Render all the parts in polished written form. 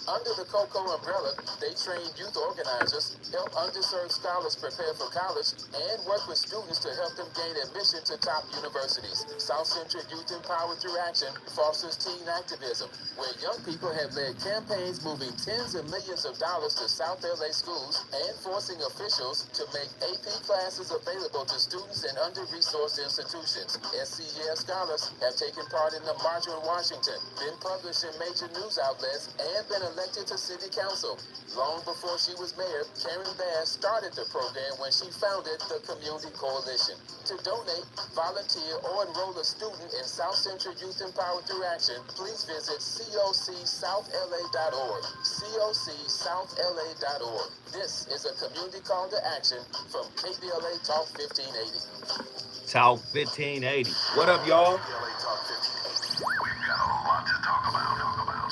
Under the COCO umbrella, they train youth organizers, help underserved scholars prepare for college, and work with students to help them gain admission to top universities. South Central Youth Empowered Through Action fosters teen activism, where young people have led campaigns moving tens of millions of dollars to South LA schools and forcing officials to make AP classes available to students in under-resourced institutions. SCEL scholars have taken part in the March on Washington, been published in major news outlets, and been elected to city council. Long before she was mayor, Karen Bass started the program when she founded the Community Coalition. To donate, volunteer, or enroll a student in South Central Youth Empowered Through Action, please visit cocsouthla.org. cocsouthla.org. This is a community call to action from KBLA Talk 1580. Talk 1580. What up, y'all?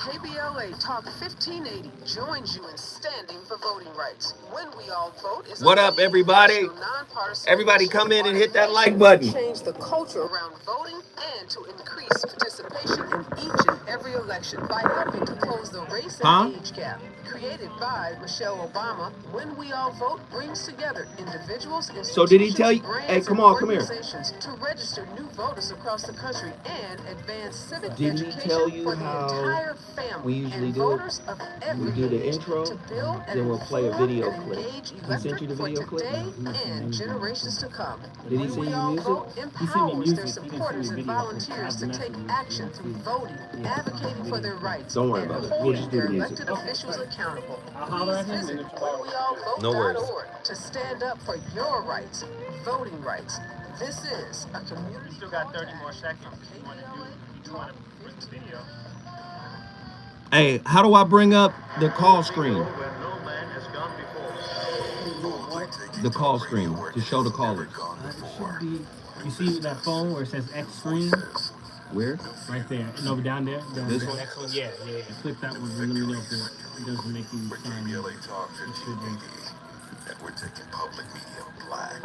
KBLA Talk 1580 joins you in standing for voting rights. When we all vote is what up, everybody? Everybody come in and hit that like button. Change the culture around voting and to increase participation in each and every election by helping to close the race and age gap. Created by Michelle Obama, When We All Vote brings together individuals, so did he tell you? Hey, come on, come here. To register new voters across the country and advance civic education for the entire family. We usually do it. We do the intro, then we'll play a video clip. He sent you the video clip? And generations to come. Did he send you music? Empowers their supporters and volunteers to take action through voting, advocating for their rights. Don't worry about it. We'll just do the music. Elected officials accountable. Please visit whenweallvote.org to stand up for your rights, voting rights. This is a community. Still got 30 more seconds. You want to bring the video. Hey, how do I bring up the call screen? The call screen to show the callers. It should be. You see that phone where it says X screen? Where? Right there. No, down there. This one? Next one. Yeah. Click that one. Let me know if it doesn't make you sign in. It should be. And we're taking public media black.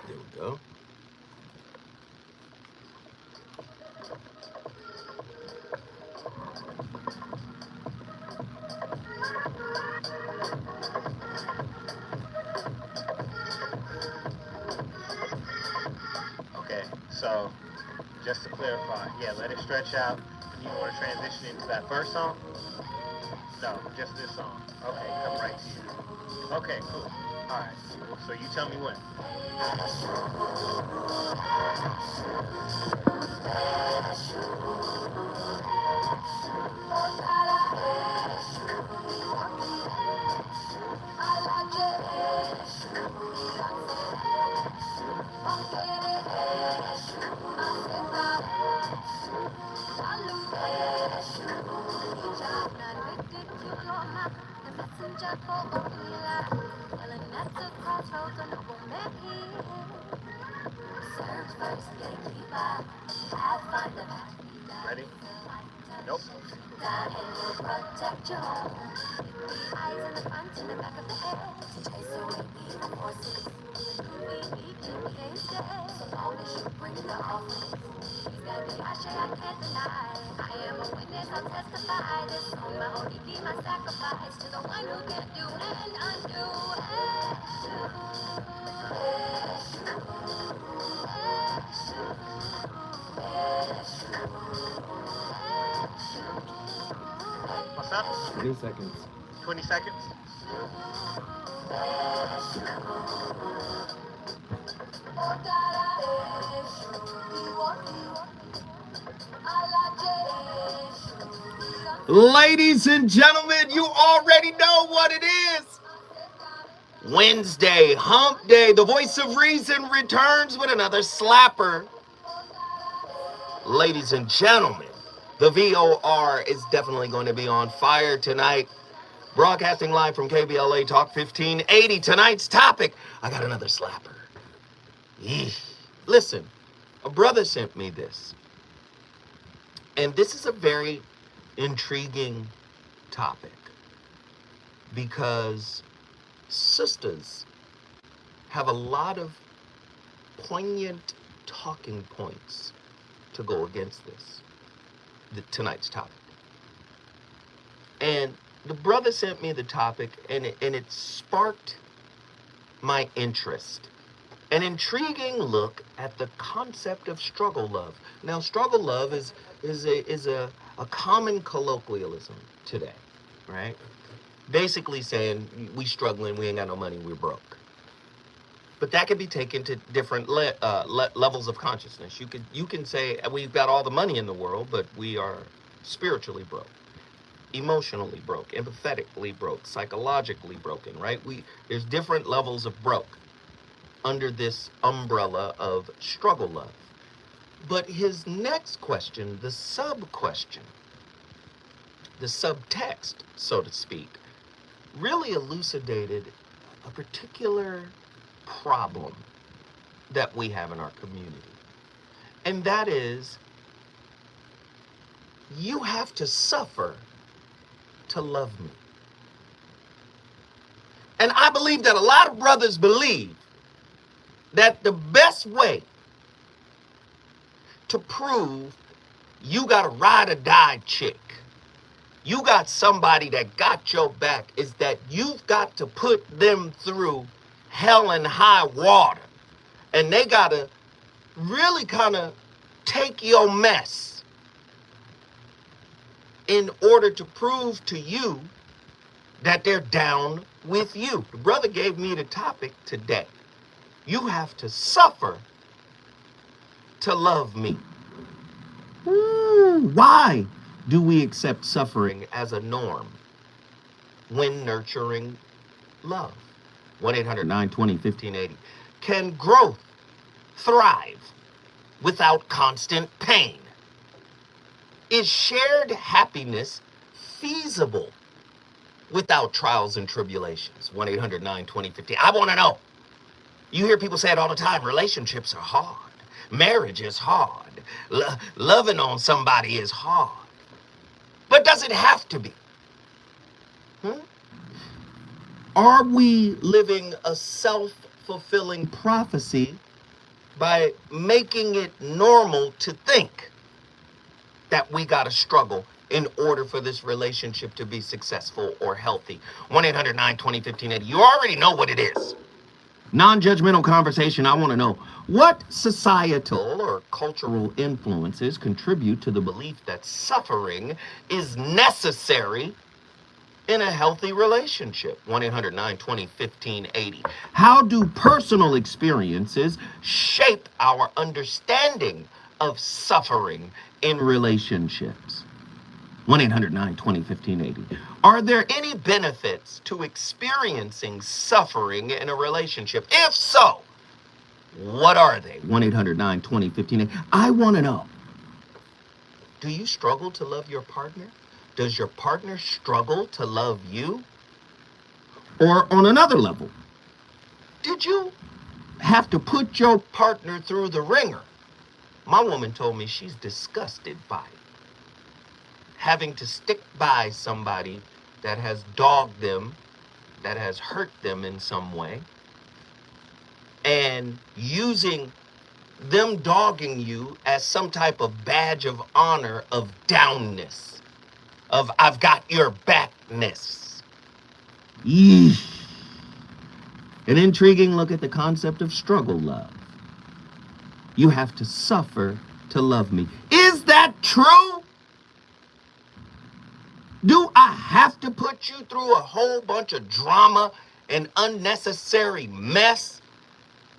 There we go. Okay, so just to clarify, yeah, let it stretch out. You want to transition into that first song? No, just this song. Okay, come right to you. Okay, cool. All right. So you tell me when. Ready? Nope. What's up? 20 seconds. 20 seconds? Ladies and gentlemen, you already know what it is. Wednesday, hump day. The voice of reason returns with another slapper. Ladies and gentlemen, the VOR is definitely going to be on fire tonight. Broadcasting live from KBLA Talk 1580. Tonight's topic, I got another slapper. Eesh. Listen, a brother sent me this. And this is a very intriguing topic because sisters have a lot of poignant talking points to go against this, tonight's topic. And the brother sent me the topic, and it sparked my interest. An intriguing look at the concept of struggle love. Now, struggle love is a common colloquialism today, right? Basically saying we struggling, we ain't got no money, we're broke. But that can be taken to different levels of consciousness. You can say we've got all the money in the world, but we are spiritually broke, emotionally broke, empathetically broke, psychologically broken, right? There's different levels of broke under this umbrella of struggle love. But his next question, the sub-question, the subtext, so to speak, really elucidated a particular problem that we have in our community. And that is, you have to suffer to love me. And I believe that a lot of brothers believe that the best way to prove you got a ride or die chick, you got somebody that got your back, is that you've got to put them through hell and high water. And they got to really kind of take your mess in order to prove to you that they're down with you. The brother gave me the topic today. You have to suffer to love me. Why do we accept suffering as a norm when nurturing love? 1-800-920-1580. Can growth thrive without constant pain? Is shared happiness feasible without trials and tribulations? 1-800-920-1580. I want to know. You hear people say it all the time. Relationships are hard. Marriage is hard. Loving on somebody is hard. But does it have to be? Are we living a self-fulfilling prophecy by making it normal to think that we got to struggle in order for this relationship to be successful or healthy? 1-800-920-1580. You already know what it is. Non-judgmental conversation. I want to know, what societal or cultural influences contribute to the belief that suffering is necessary in a healthy relationship? 1-800-920-1580. How do personal experiences shape our understanding of suffering in relationships? 1-800-920-1580. Are there any benefits to experiencing suffering in a relationship? If so, what are they? 1-800-920-1580. I want to know, do you struggle to love your partner? Does your partner struggle to love you? Or on another level, did you have to put your partner through the ringer? My woman told me she's disgusted by it. Having to stick by somebody that has dogged them, that has hurt them in some way, and using them dogging you as some type of badge of honor of downness, of I've got your backness. Yeesh. An intriguing look at the concept of struggle love. You have to suffer to love me. Is that true? Do I have to put you through a whole bunch of drama and unnecessary mess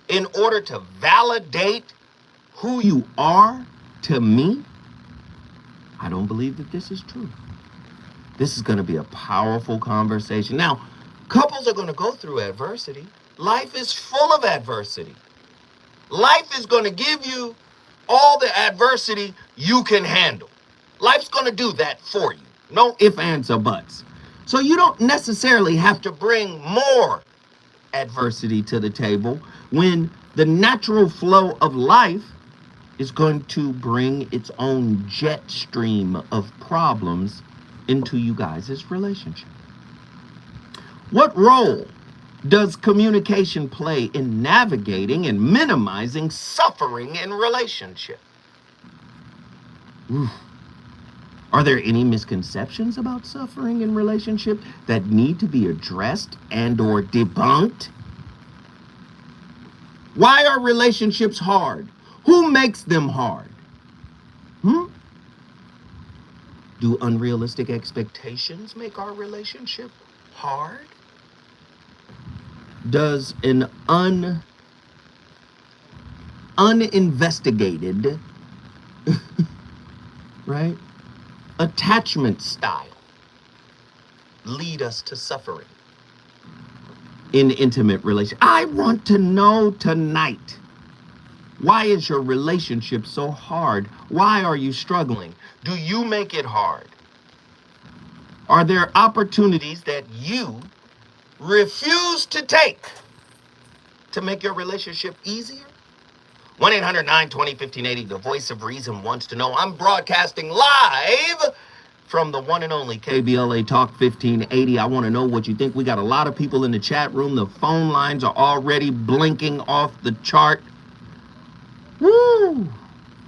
in order to validate who you are to me? I don't believe that this is true. This is going to be a powerful conversation. Now, couples are going to go through adversity. Life is full of adversity. Life is going to give you all the adversity you can handle. Life's going to do that for you. No ifs, ands, or buts. So you don't necessarily have to bring more adversity to the table when the natural flow of life is going to bring its own jet stream of problems into you guys' relationship. What role does communication play in navigating and minimizing suffering in relationship? Oof. Are there any misconceptions about suffering in relationship that need to be addressed and or debunked? Why are relationships hard? Who makes them hard? Do unrealistic expectations make our relationship hard? Does an uninvestigated right, attachment style lead us to suffering in intimate relations? I want to know tonight, why is your relationship so hard? Why are you struggling? Do you make it hard? Are there opportunities that you refuse to take to make your relationship easier? 1-800-920-1580, the voice of reason wants to know. I'm broadcasting live from the one and only KBLA Talk 1580. I want to know what you think. We got a lot of people in the chat room. The phone lines are already blinking off the chart. Woo!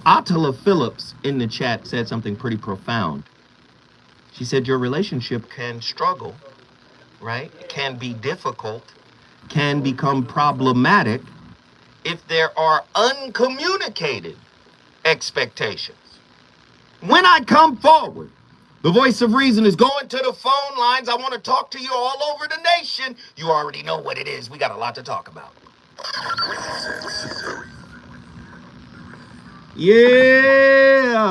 Attila Phillips in the chat said something pretty profound. She said your relationship can struggle, right? It can be difficult, can become problematic if there are uncommunicated expectations. When I come forward, the voice of reason is going to the phone lines. I want to talk to you all over the nation. You already know what it is. We got a lot to talk about. Yeah.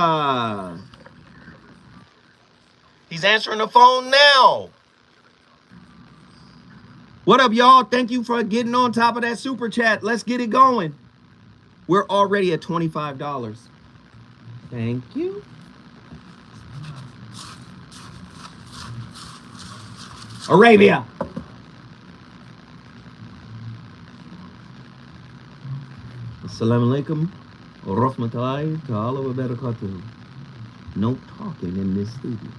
He's answering the phone now. What up, y'all? Thank you for getting on top of that super chat. Let's get it going. We're already at $25. Thank you. Arabia. Assalamu alaikum wa rahmatullahi ta'ala wa barakatuh. No talking in this studio.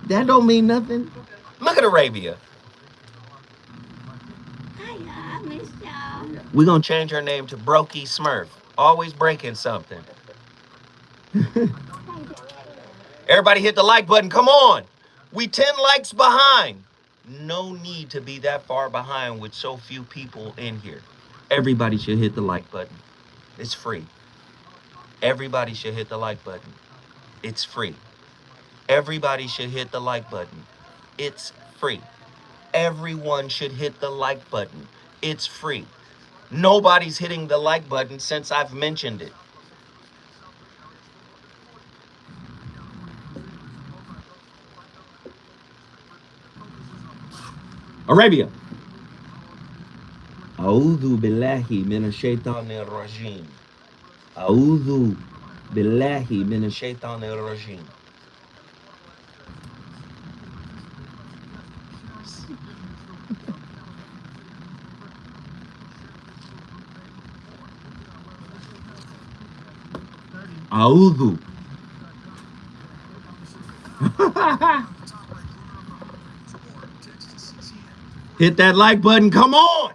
That don't mean nothing. Look at Arabia. Hiya, I miss y'all. We're going to change her name to Brokey Smurf. Always breaking something. Everybody hit the like button. Come on. We 10 likes behind. No need to be that far behind with so few people in here. Everybody should hit the like button. It's free. Everybody should hit the like button. It's free. Everybody should hit the like button. It's free. Everyone should hit the like button. It's free. Nobody's hitting the like button since I've mentioned it. Arabia. أعوذ بالله من الشيطان الرجيم. أعوذ بالله من الشيطان الرجيم. أعوذ. Hit that like button. Come on.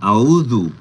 أعوذ.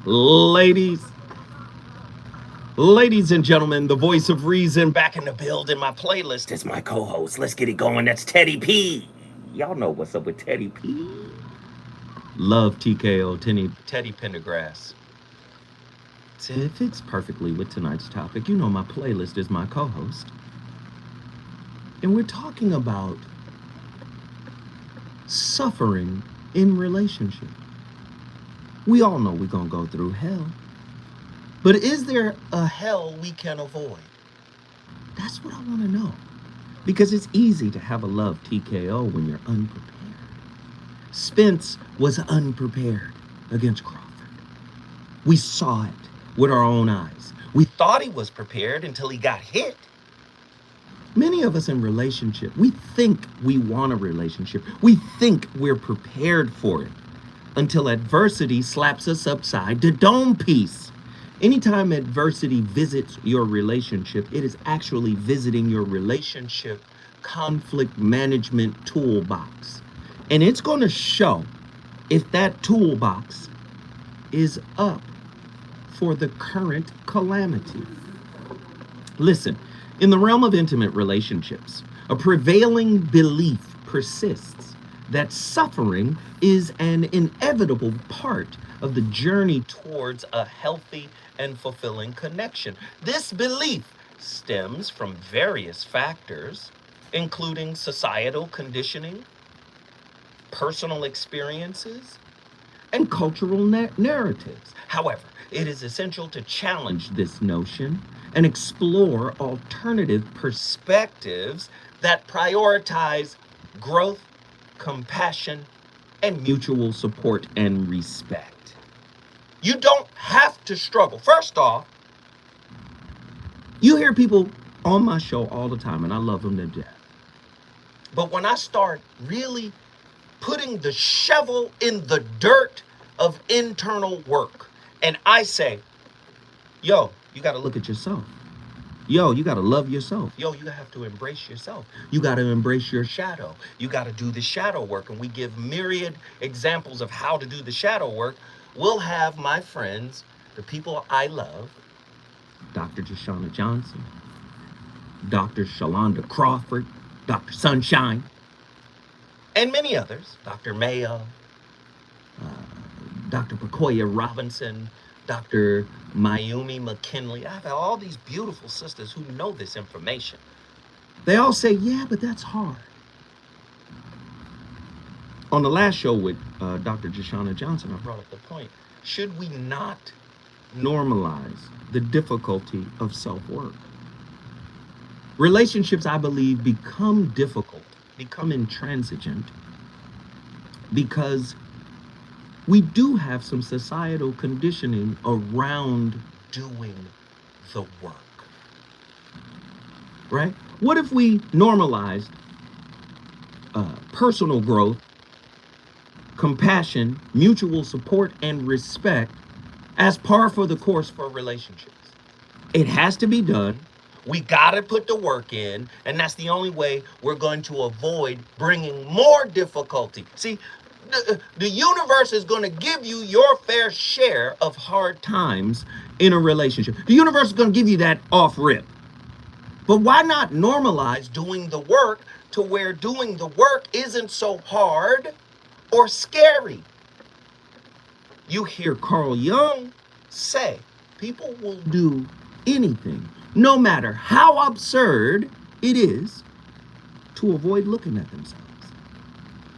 Ladies, ladies and gentlemen, the voice of reason back in the building. My playlist is my co-host. Let's get it going. That's Teddy P. Y'all know what's up with Teddy P. Love TKO, Teddy Pendergrass. So it fits perfectly with tonight's topic. You know my playlist is my co-host. And we're talking about suffering in relationship. We all know we're going to go through hell. But is there a hell we can avoid? That's what I want to know. Because it's easy to have a love TKO when you're unprepared. Spence was unprepared against Crawford. We saw it with our own eyes. We thought he was prepared until he got hit. Many of us in relationship, we think we want a relationship. We think we're prepared for it until adversity slaps us upside the dome piece. Anytime adversity visits your relationship, it is actually visiting your relationship conflict management toolbox. And it's going to show if that toolbox is up for the current calamity. Listen, in the realm of intimate relationships, a prevailing belief persists that suffering is an inevitable part of the journey towards a healthy and fulfilling connection. This belief stems from various factors, including societal conditioning, personal experiences, and cultural narratives. However, it is essential to challenge this notion and explore alternative perspectives that prioritize growth, compassion, and mutual support and respect. You don't have to struggle. First off, you hear people on my show all the time, and I love them to death. But when I start really putting the shovel in the dirt of internal work, and I say, yo, you got to look at yourself. Yo, you got to love yourself. Yo, you have to embrace yourself. You got to embrace your shadow. You got to do the shadow work. And we give myriad examples of how to do the shadow work. We'll have my friends, the people I love, Dr. Jashana Johnson, Dr. Shalonda Crawford, Dr. Sunshine, and many others, Dr. Mayo, Dr. Pakoya Robinson, Dr. Mayumi McKinley. I've had all these beautiful sisters who know this information. They all say, yeah, but that's hard. On the last show with Dr. Jashana Johnson, I brought up the point, should we not normalize the difficulty of self-work? Relationships, I believe, become difficult, become intransigent, because we do have some societal conditioning around doing the work, right? What if we normalized personal growth, compassion, mutual support, and respect as par for the course for relationships? It has to be done. We gotta put the work in, and that's the only way we're going to avoid bringing more difficulty. See, the universe is going to give you your fair share of hard times in a relationship. The universe is going to give you that off rip. But why not normalize doing the work to where doing the work isn't so hard or scary? You hear Carl Jung say, people will do anything, no matter how absurd it is, to avoid looking at themselves.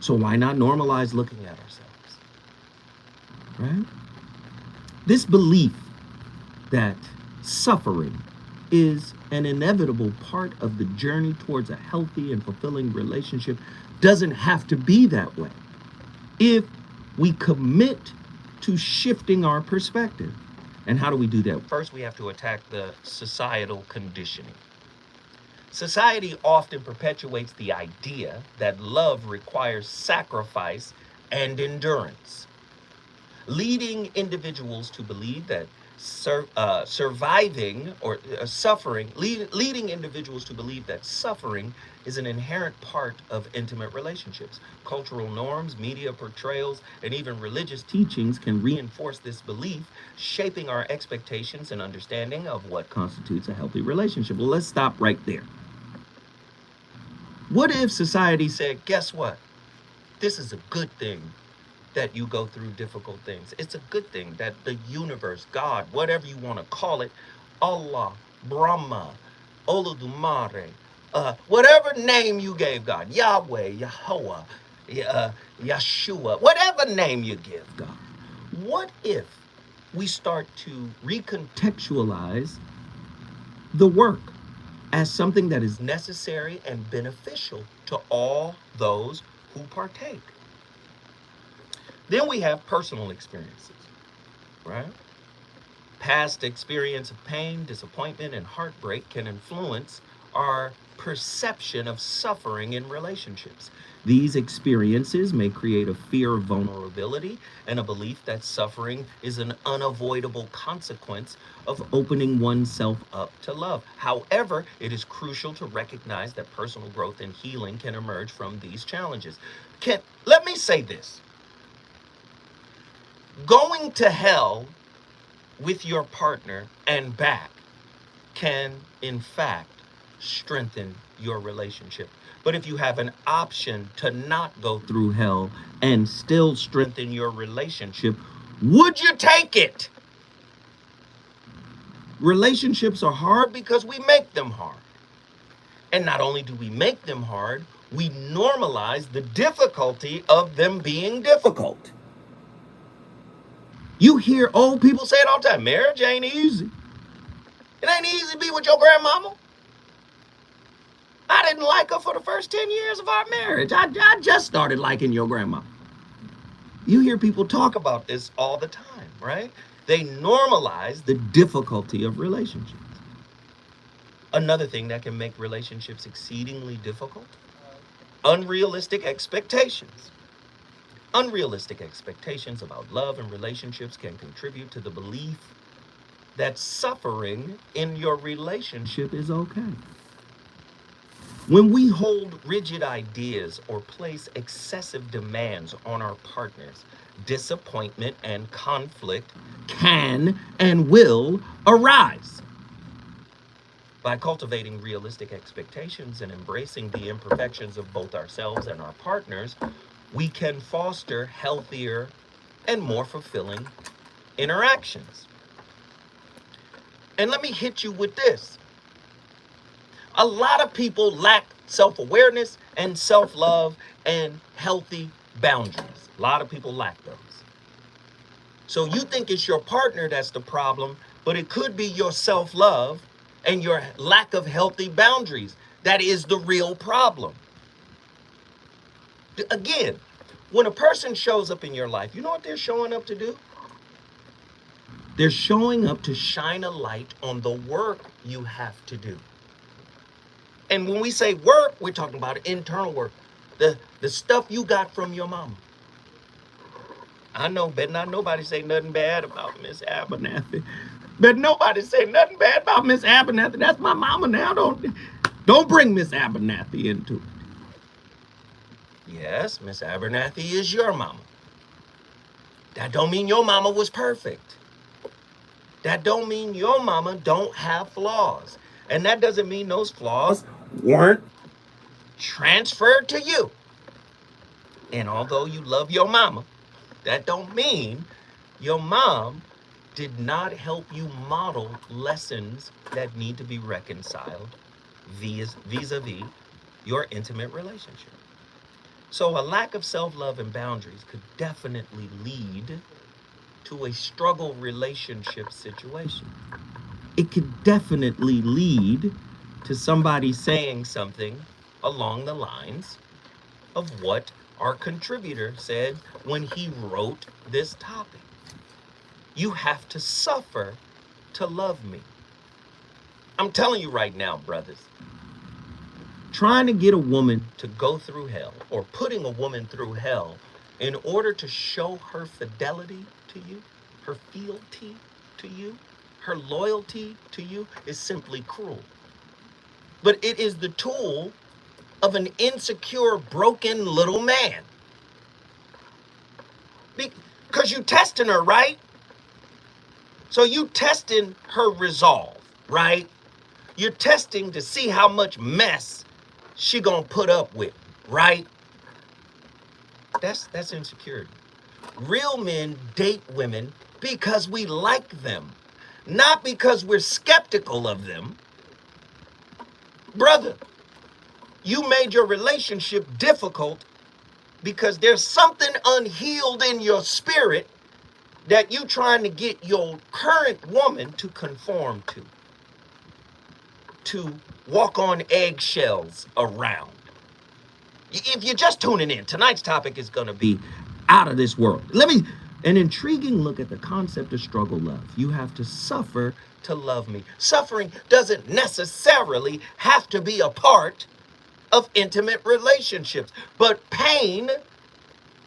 So why not normalize looking at ourselves, right? This belief that suffering is an inevitable part of the journey towards a healthy and fulfilling relationship doesn't have to be that way if we commit to shifting our perspective. And how do we do that? First, we have to attack the societal conditioning. Society often perpetuates the idea that love requires sacrifice and endurance, leading individuals to believe that surviving or suffering, leading individuals to believe that suffering is an inherent part of intimate relationships. Cultural norms, media portrayals, and even religious teachings can reinforce this belief, shaping our expectations and understanding of what constitutes a healthy relationship. Well, let's stop right there. What if society said, guess what? This is a good thing that you go through difficult things. It's a good thing that the universe, God, whatever you want to call it, Allah, Brahma, Olodumare, whatever name you gave God, Yahweh, Yahweh, Yeshua, whatever name you give God. What if we start to recontextualize the work as something that is necessary and beneficial to all those who partake? Then we have personal experiences, right? Past experience of pain, disappointment, and heartbreak can influence our perception of suffering in relationships. These experiences may create a fear of vulnerability and a belief that suffering is an unavoidable consequence of opening oneself up to love. However, it is crucial to recognize that personal growth and healing can emerge from these challenges. Let me say this. Going to hell with your partner and back can, in fact, strengthen your relationship. But if you have an option to not go through hell and still strengthen your relationship, would you take it? Relationships are hard because we make them hard. And not only do we make them hard, we normalize the difficulty of them being difficult. You hear old people say it all the time, marriage ain't easy. It ain't easy to be with your grandmama. I didn't like her for the first 10 years of our marriage. I just started liking your grandma. You hear people talk about this all the time, right? They normalize the difficulty of relationships. Another thing that can make relationships exceedingly difficult, unrealistic expectations. Unrealistic expectations about love and relationships can contribute to the belief that suffering in your relationship is okay. When we hold rigid ideas or place excessive demands on our partners, disappointment and conflict can and will arise. By cultivating realistic expectations and embracing the imperfections of both ourselves and our partners, we can foster healthier and more fulfilling interactions. And let me hit you with this. A lot of people lack self-awareness and self-love and healthy boundaries. A lot of people lack those. So you think it's your partner that's the problem, but it could be your self-love and your lack of healthy boundaries that is the real problem. Again, when a person shows up in your life, you know what they're showing up to do? They're showing up to shine a light on the work you have to do. And when we say work, we're talking about internal work. The stuff you got from your mama. I know, better not nobody say nothing bad about Miss Abernathy. Better nobody say nothing bad about Miss Abernathy. That's my mama now. Don't bring Miss Abernathy into it. Yes, Miss Abernathy is your mama. That don't mean your mama was perfect. That don't mean your mama don't have flaws. And that doesn't mean those flaws weren't transferred to you. And although you love your mama, that don't mean your mom did not help you model lessons that need to be reconciled vis-a-vis your intimate relationship. So a lack of self-love and boundaries could definitely lead to a struggle relationship situation. It could definitely lead to somebody saying something along the lines of what our contributor said when he wrote this topic. You have to suffer to love me. I'm telling you right now, brothers, trying to get a woman to go through hell or putting a woman through hell in order to show her fidelity to you, her fealty, to you, her loyalty to you is simply cruel. But it is the tool of an insecure, broken little man. Because you testing her, right? So you testing her resolve, right? You're testing to see how much mess she gonna put up with, right? That's insecurity. Real men date women because we like them, not because we're skeptical of them. Brother, you made your relationship difficult because there's something unhealed in your spirit that you trying to get your current woman to conform to walk on eggshells around. If you're just tuning in, tonight's topic is going to be out of this world. An intriguing look at the concept of struggle love. You have to suffer to love me. Suffering doesn't necessarily have to be a part of intimate relationships, but pain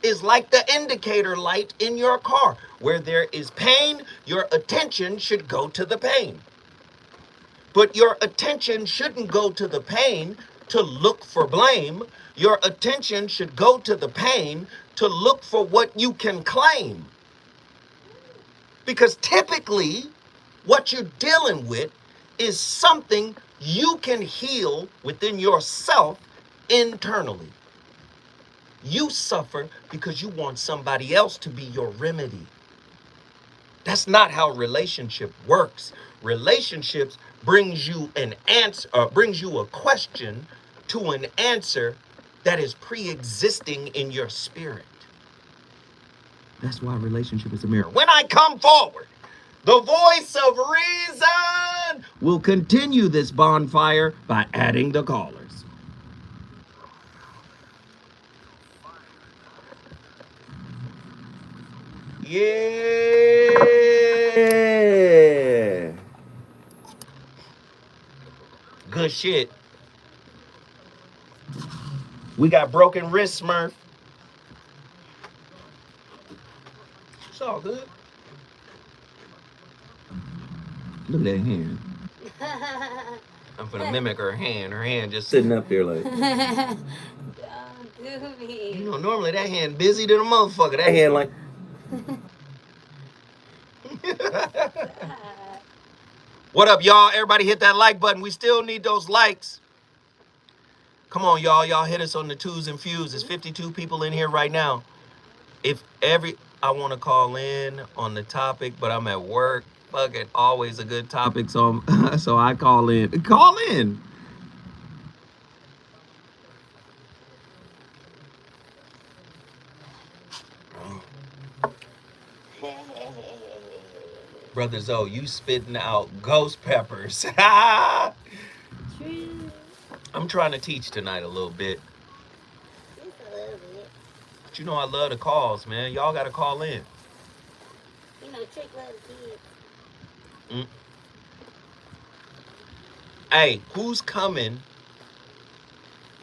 is like the indicator light in your car. Where there is pain, your attention should go to the pain. But your attention shouldn't go to the pain to look for blame. Your attention should go to the pain to look for what you can claim. Because typically, what you're dealing with is something you can heal within yourself internally. You suffer because you want somebody else to be your remedy. That's not how relationship works. Relationships brings you an answer, brings you a question to an answer that is pre-existing in your spirit. That's why relationship is a mirror. When I come forward, the voice of reason will continue this bonfire by adding the callers. Yeah. Good shit. We got broken wrists, Smurf. It's all good. Look at that hand. I'm gonna mimic her hand. Her hand just sitting up there like. Don't do me. You know, normally that hand busy than a motherfucker. That hand like. What up, y'all? Everybody hit that like button. We still need those likes. Come on, y'all. Y'all hit us on the twos and fews. There's 52 people in here right now. I want to call in on the topic, but I'm at work. Fuck it. Always a good topic. So I call in. Call in. Brother Zoe, you spitting out ghost peppers. True. I'm trying to teach tonight a little bit. Just a little bit. But you know I love the calls, man. Y'all got to call in. You know, Trick loves kids. Hey, who's coming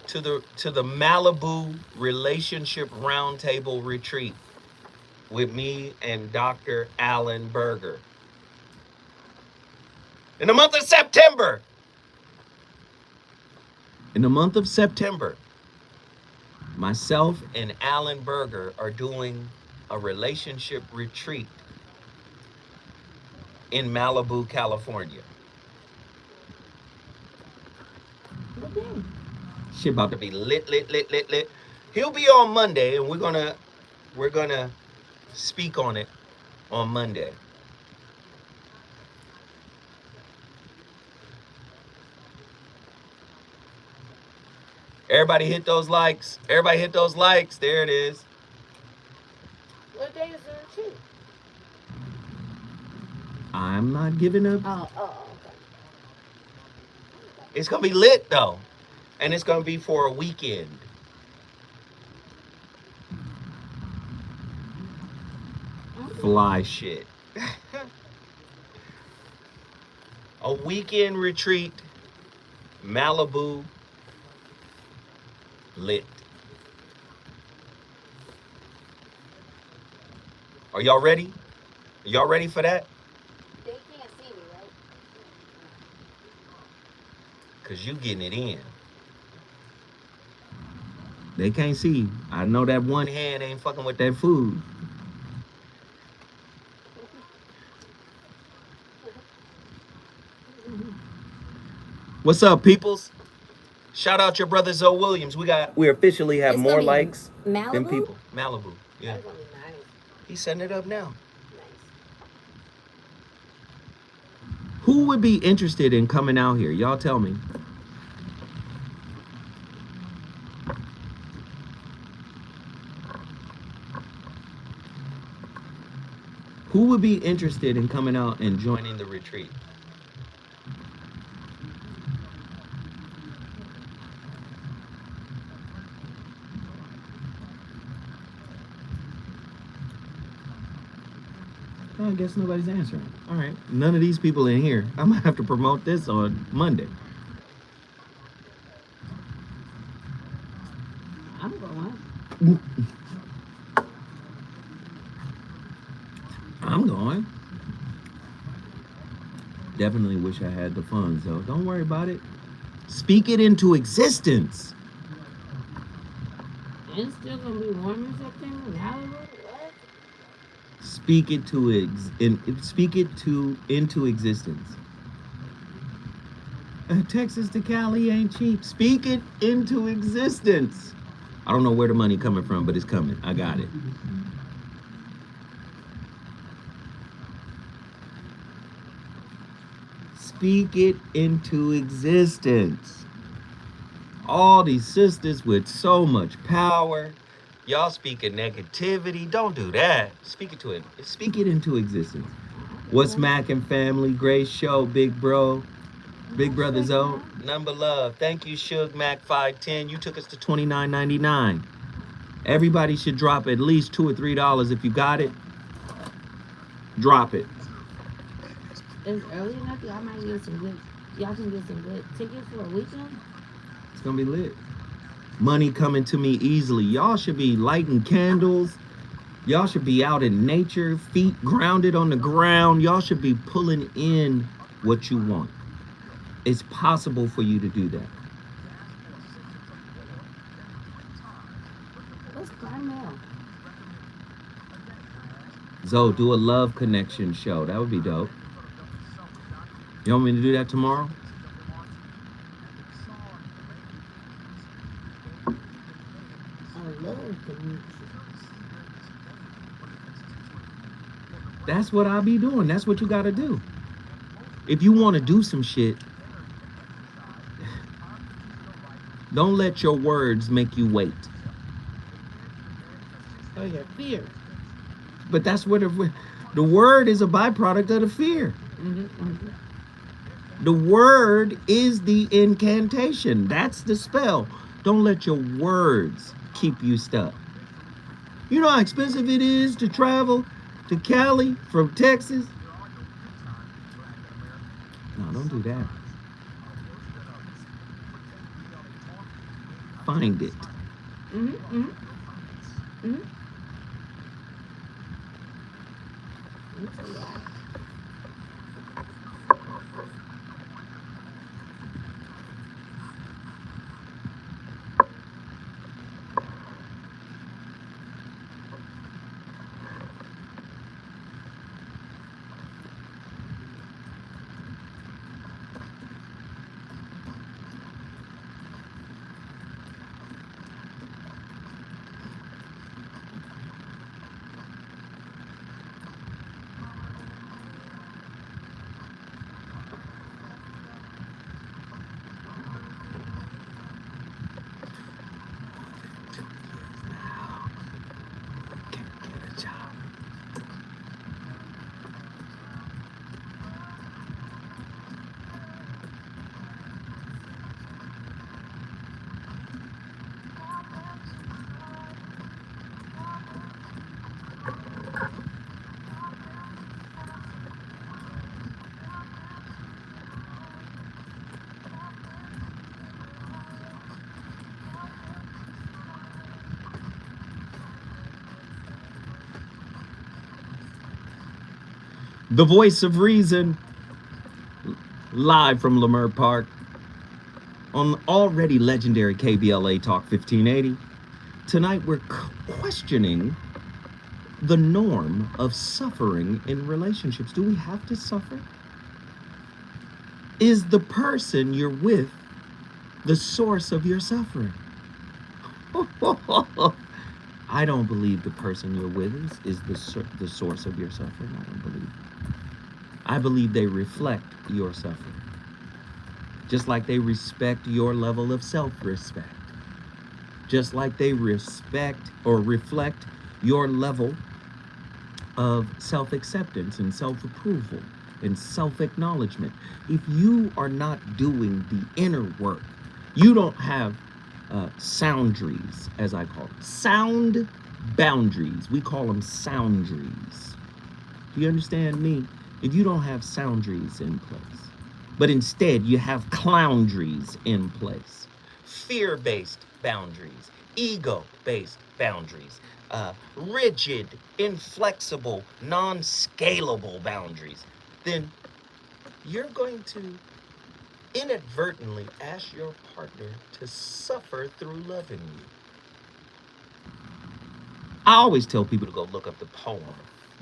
to the Malibu Relationship Roundtable Retreat with me and Dr. Alan Berger in the month of September? In the month of September, myself and Alan Berger are doing a relationship retreat in Malibu, California. Shit about to be lit. He'll be on Monday, and we're gonna speak on it on Monday. Everybody hit those likes. Everybody hit those likes. There it is. What day is the retreat? I'm not giving up. Oh, okay. It's gonna be lit though, and it's gonna be for a weekend. Fly shit. A weekend retreat, Malibu, lit. Are y'all ready? Are y'all ready for that? Cause you getting it in. They can't see. I know that one hand ain't fucking with that food. What's up, peoples? Shout out your brother Zoe Williams. We officially have It's more gonna be likes than Malibu? people. Malibu. Yeah. That's gonna be nice. He's setting it up now. Nice. Who would be interested in coming out here? Y'all tell me. Who would be interested in coming out and joining the retreat? I guess nobody's answering. All right. None of these people in here. I'm going to have to promote this on Monday. I'm going. I'm going. Definitely wish I had the funds, though. Don't worry about it. Speak it into existence. It's still gonna be warm in September. Malibu? What? Speak it to into existence. Texas to Cali ain't cheap. Speak it into existence. I don't know where the money coming from, but it's coming. I got it. Speak it into existence. All these sisters with so much power. Y'all speaking negativity. Don't do that. Speak it to it. Speak it into existence. What's Mac and family? Great show, big bro. Big brother Zoe. Number love. Thank you, Suge Mac 510. You took us to $29.99. Everybody should drop at least $2 or $3 if you got it. Drop it. It's early enough. Y'all might get some good. Y'all can get some good tickets for a weekend. It's gonna be lit. Money coming to me easily. Y'all should be lighting candles. Y'all should be out in nature, feet grounded on the ground. Y'all should be pulling in what you want. It's possible for you to do that. What's Carmel? Zoe, do a love connection show. That would be dope. You want me to do that tomorrow? I love the That's what I'll be doing. That's what you gotta do. If you want to do some shit, don't let your words make you wait. Oh, your fear. But that's what the word is a byproduct of the fear. The word is the incantation. That's the spell. Don't let your words keep you stuck. You know how expensive it is to travel to Cali from Texas? No, don't do that. Find it. The voice of reason, live from Leimert Park. On the already legendary KBLA Talk 1580, tonight we're questioning the norm of suffering in relationships. Do we have to suffer? Is the person you're with the source of your suffering? I don't believe the person you're with is the source of your suffering. I don't believe it. I believe they reflect your suffering. Just like they respect your level of self-respect. Just like they respect or reflect your level of self-acceptance and self-approval and self-acknowledgement. If you are not doing the inner work, you don't have soundries, as I call them. Sound boundaries. We call them soundries. Do you understand me? If you don't have soundries in place, but instead you have cloundries in place, fear-based boundaries, ego-based boundaries, rigid, inflexible, non-scalable boundaries, then you're going to inadvertently ask your partner to suffer through loving you. I always tell people to go look up the poem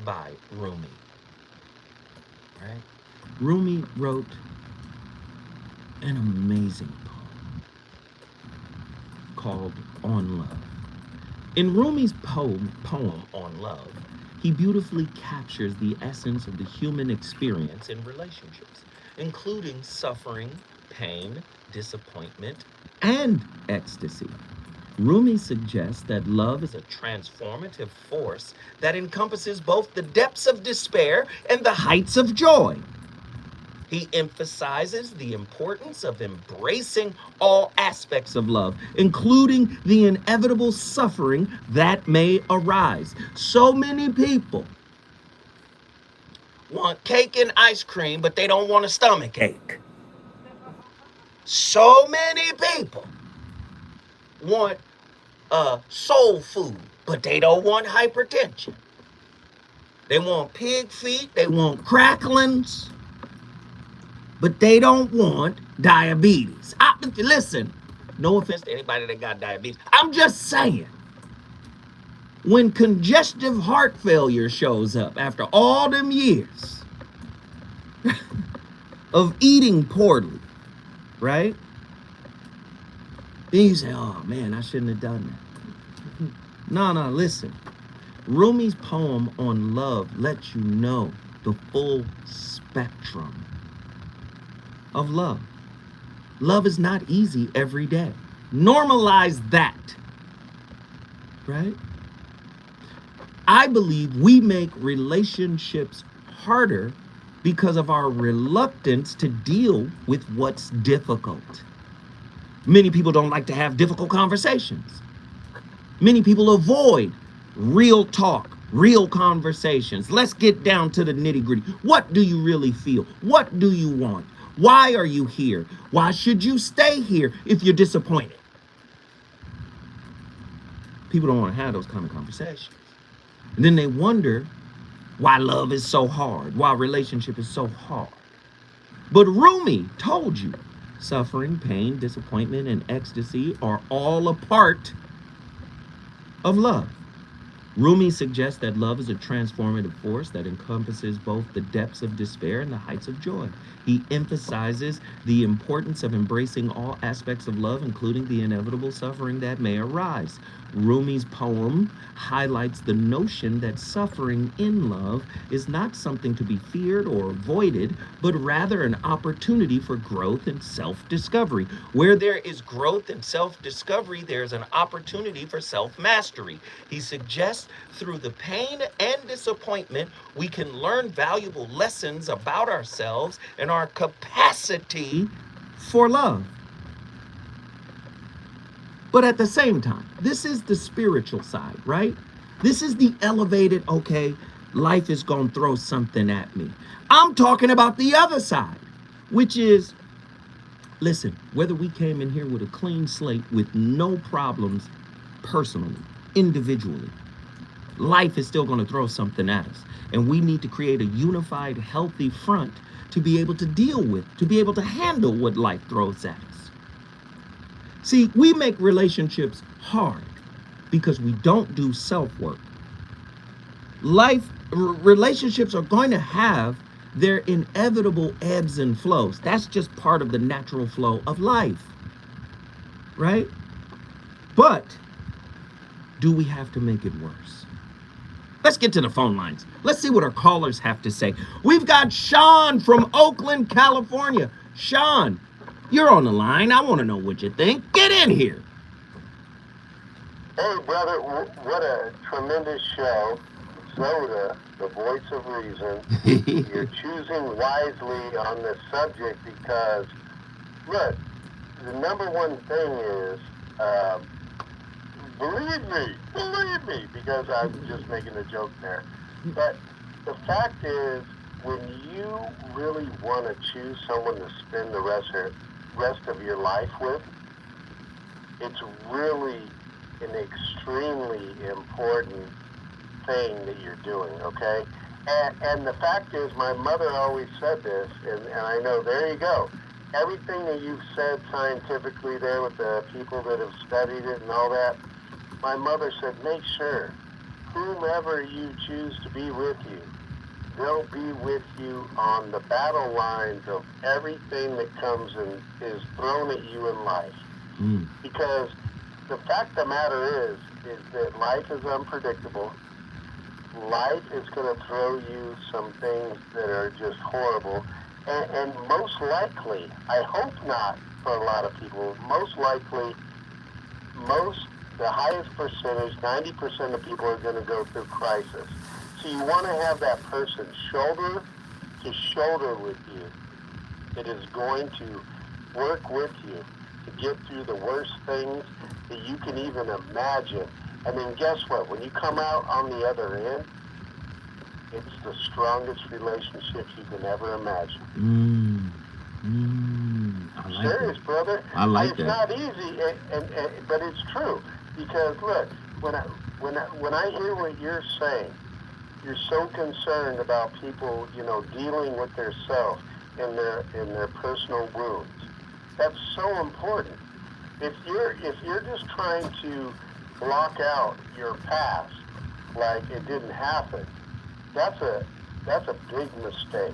by Rumi. Right? Rumi wrote an amazing poem called On Love. In Rumi's poem On Love, he beautifully captures the essence of the human experience in relationships, including suffering, pain, disappointment, and ecstasy. Rumi suggests that love is a transformative force that encompasses both the depths of despair and the heights of joy. He emphasizes the importance of embracing all aspects of love, including the inevitable suffering that may arise. So many people want cake and ice cream, but they don't want a stomach ache. So many people want soul food, but they don't want hypertension. They want pig feet, they want cracklings, but they don't want diabetes. Listen, no offense to anybody that got diabetes. I'm just saying, when congestive heart failure shows up after all them years of eating poorly, right? Then you say, oh man, I shouldn't have done that. No, listen. Rumi's poem on love lets you know the full spectrum of love. Love is not easy every day. Normalize that, right? I believe we make relationships harder because of our reluctance to deal with what's difficult. Many people don't like to have difficult conversations. Many people avoid real talk, real conversations. Let's get down to the nitty-gritty. What do you really feel? What do you want? Why are you here? Why should you stay here if you're disappointed? People don't want to have those kind of conversations. And then they wonder why love is so hard, why relationship is so hard. But Rumi told you suffering, pain, disappointment, and ecstasy are all a part of love. Rumi suggests that love is a transformative force that encompasses both the depths of despair and the heights of joy. He emphasizes the importance of embracing all aspects of love, including the inevitable suffering that may arise. Rumi's poem highlights the notion that suffering in love is not something to be feared or avoided, but rather an opportunity for growth and self-discovery. Where there is growth and self-discovery, there's an opportunity for self-mastery. He suggests through the pain and disappointment, we can learn valuable lessons about ourselves and our capacity for love. But at the same time, this is the spiritual side, right? This is the elevated, okay, life is going to throw something at me. I'm talking about the other side, which is, listen, whether we came in here with a clean slate with no problems personally, individually, life is still going to throw something at us. And we need to create a unified, healthy front to be able to deal with, to be able to handle what life throws at us. See, we make relationships hard because we don't do self-work. Relationships are going to have their inevitable ebbs and flows. That's just part of the natural flow of life, right? But do we have to make it worse? Let's get to the phone lines. Let's see what our callers have to say. We've got Sean from Oakland, California. Sean, you're on the line. I want to know what you think. Get in here. Hey, brother, what a tremendous show. Zoda, the voice of reason. You're choosing wisely on this subject because, look, the number one thing is, believe me, because I'm just making a joke there. But the fact is, when you really want to choose someone to spend the rest of your life with, it's really an extremely important thing that you're doing, okay? And the fact is, my mother always said this, and I know, there you go. Everything that you've said scientifically there with the people that have studied it and all that, my mother said, make sure whomever you choose to be with you, they'll be with you on the battle lines of everything that comes and is thrown at you in life. Because the fact of the matter is that life is unpredictable. Life is going to throw you some things that are just horrible. And most likely, I hope not for a lot of people, most likely, the highest percentage, 90% of people are going to go through crisis. So you want to have that person shoulder to shoulder with you that is going to work with you to get through the worst things that you can even imagine. And then guess what? When you come out on the other end, it's the strongest relationships you can ever imagine. I like Serious, that. brother. I like it's that. Not easy, but it's true. Because look, when I hear what you're saying, you're so concerned about people, dealing with their self and their personal wounds. That's so important. If you're just trying to block out your past like it didn't happen, that's a big mistake.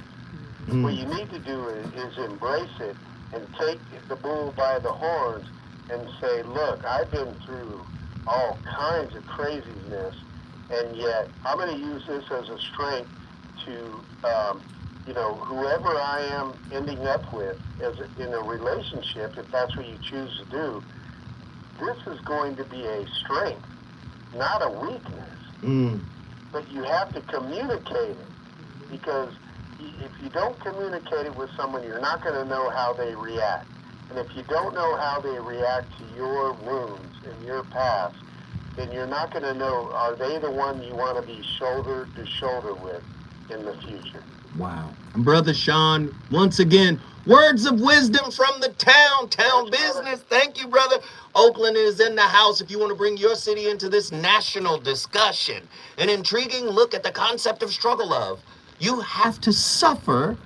What you need to do is embrace it and take the bull by the horns and say, look, I've been through all kinds of craziness, and yet I'm going to use this as a strength to, whoever I am ending up with in a relationship, if that's what you choose to do, this is going to be a strength, not a weakness. But you have to communicate it, because if you don't communicate it with someone, you're not going to know how they react. And if you don't know how they react to your wounds and your past, then you're not going to know, are they the one you want to be shoulder to shoulder with in the future. Wow. Brother Sean, once again, words of wisdom from the town business. Thank you, brother. Oakland is in the house. If you want to bring your city into this national discussion, an intriguing look at the concept of struggle of, you have to suffer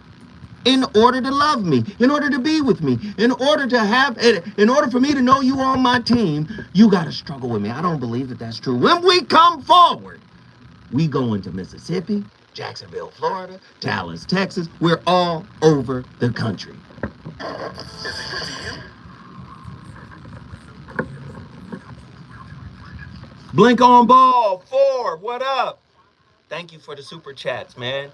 in order to love me, in order to be with me, in order for me to know you on my team, you got to struggle with me. I don't believe that that's true. When we come forward, we go into Mississippi, Jacksonville, Florida, Dallas, Texas. We're all over the country. Is it good to you? Blink on Ball 4, what up? Thank you for the super chats, man.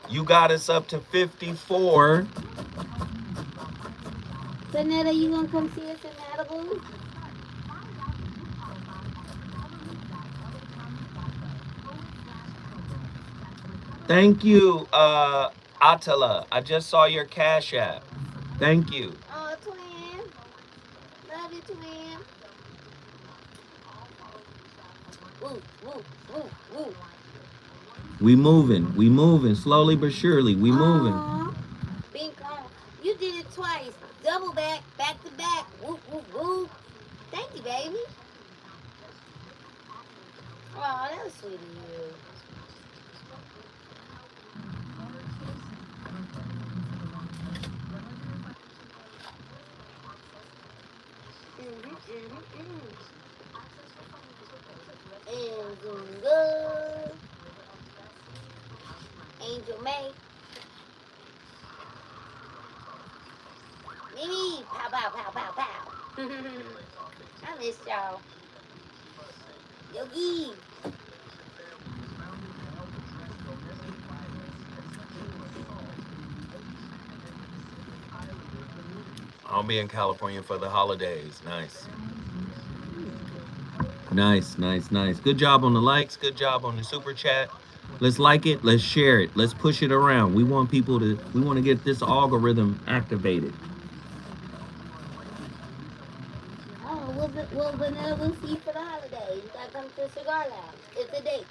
You got us up to 54. Sonetta, you gonna come see us in Malibu? Thank you, Attila. I just saw your Cash App. Thank you. Oh, twin. Love you, twin. Woo, woo, woo, woo. We moving, slowly but surely. We moving. Bing Kong, you did it twice. Double back to back. Woo, woo, woo. Thank you, baby. Oh, that was sweet of you. And Angel May. Mimi, pow, pow, pow, pow, pow. I miss y'all. Yogi. I'll be in California for the holidays. Nice. Nice, nice, nice. Good job on the likes. Good job on the super chat. Let's like it. Let's share it. Let's push it around. We want to get this algorithm activated. Oh, what vanilla we'll see for the holidays? You gotta come to Cigar Lounge. It's a date.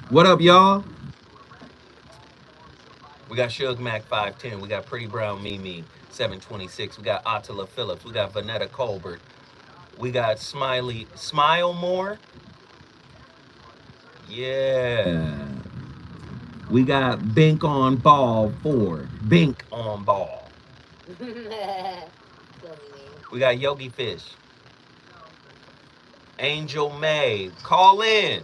What up, y'all? We got Suge Mac 510. We got Pretty Brown Mimi 726. We got Attila Phillips. We got Vanetta Colbert. We got Smile More. Yeah. We got Bink on Ball 4. Bink on Ball. We got Yogi Fish. Angel May. Call in.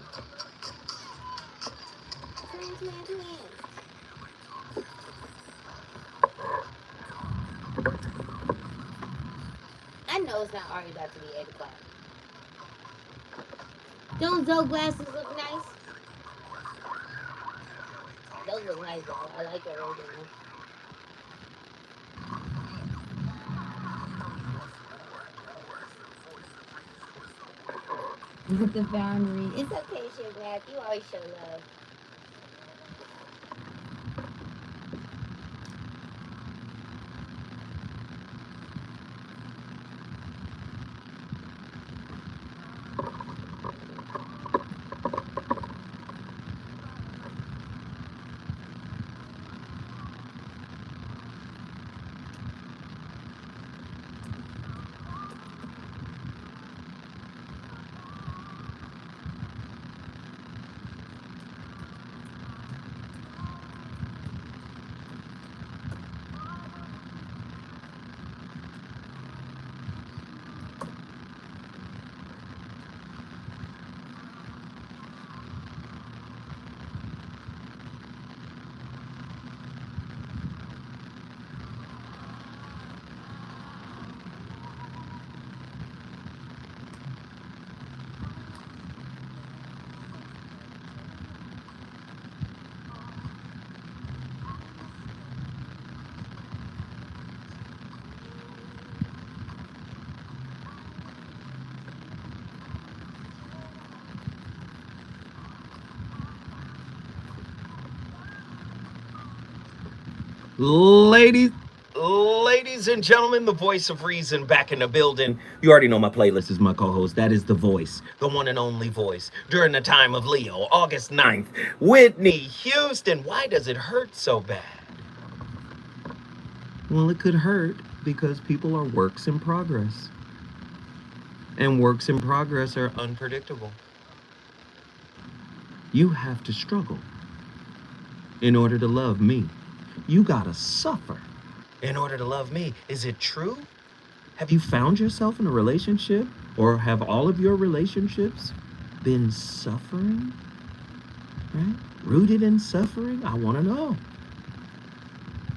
I know it's not already about to be 8 o'clock. Don't those glasses look nice? Those look nice though. I like it original. With the boundary. It's okay, Sugar Mac. You always show love. Ladies and gentlemen, the voice of reason back in the building. You already know my playlist is my co-host. That is The Voice, the one and only voice. During the time of Leo, August 9th, Whitney Houston. Why does it hurt so bad? Well, it could hurt because people are works in progress. And works in progress are unpredictable. You have to struggle in order to love me. You gotta suffer in order to love me. Is it true? Have you found yourself in a relationship, or have all of your relationships been suffering? Right? Rooted in suffering? I want to know.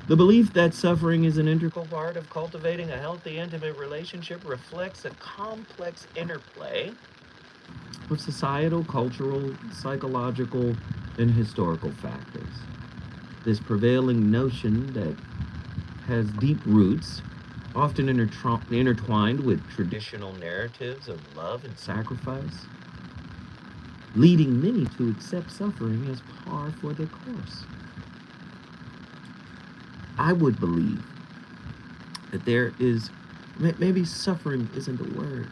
The belief that suffering is an integral part of cultivating a healthy, intimate relationship reflects a complex interplay of societal, cultural, psychological, and historical factors. This prevailing notion that has deep roots, often intertwined with traditional narratives of love and sacrifice, leading many to accept suffering as par for the course. I would believe that there is, maybe suffering isn't the word.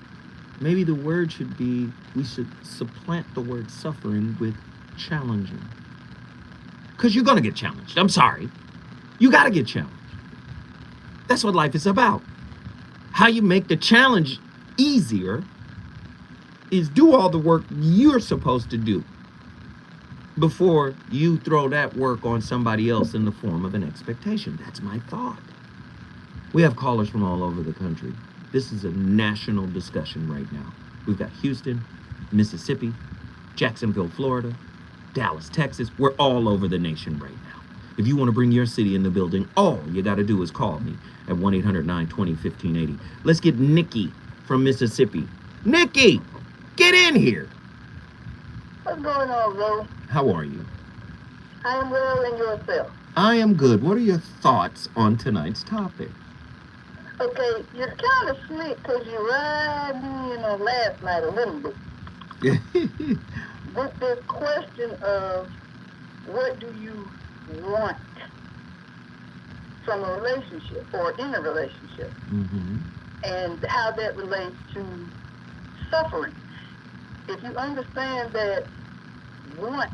Maybe the word should be, we should supplant the word suffering with challenging. Because you're going to get challenged. I'm sorry. You got to get challenged. That's what life is about. How you make the challenge easier is do all the work you're supposed to do. before you throw that work on somebody else in the form of an expectation. That's my thought. We have callers from all over the country. This is a national discussion right now. We've got Houston, Mississippi, Jacksonville, Florida, Dallas, Texas. We're all over the nation right now. If you want to bring your city in the building, all you got to do is call me at 1-800-920-1580. Let's get Nikki from Mississippi. Nikki, get in here. What's going on, Ro? How are you? I am well, and yourself. I am good. What are your thoughts on tonight's topic? Okay, you're kind of slick because you ride me in on last night a little bit. With this question of what do you want from a relationship or in a relationship, and how that relates to suffering. If you understand that want,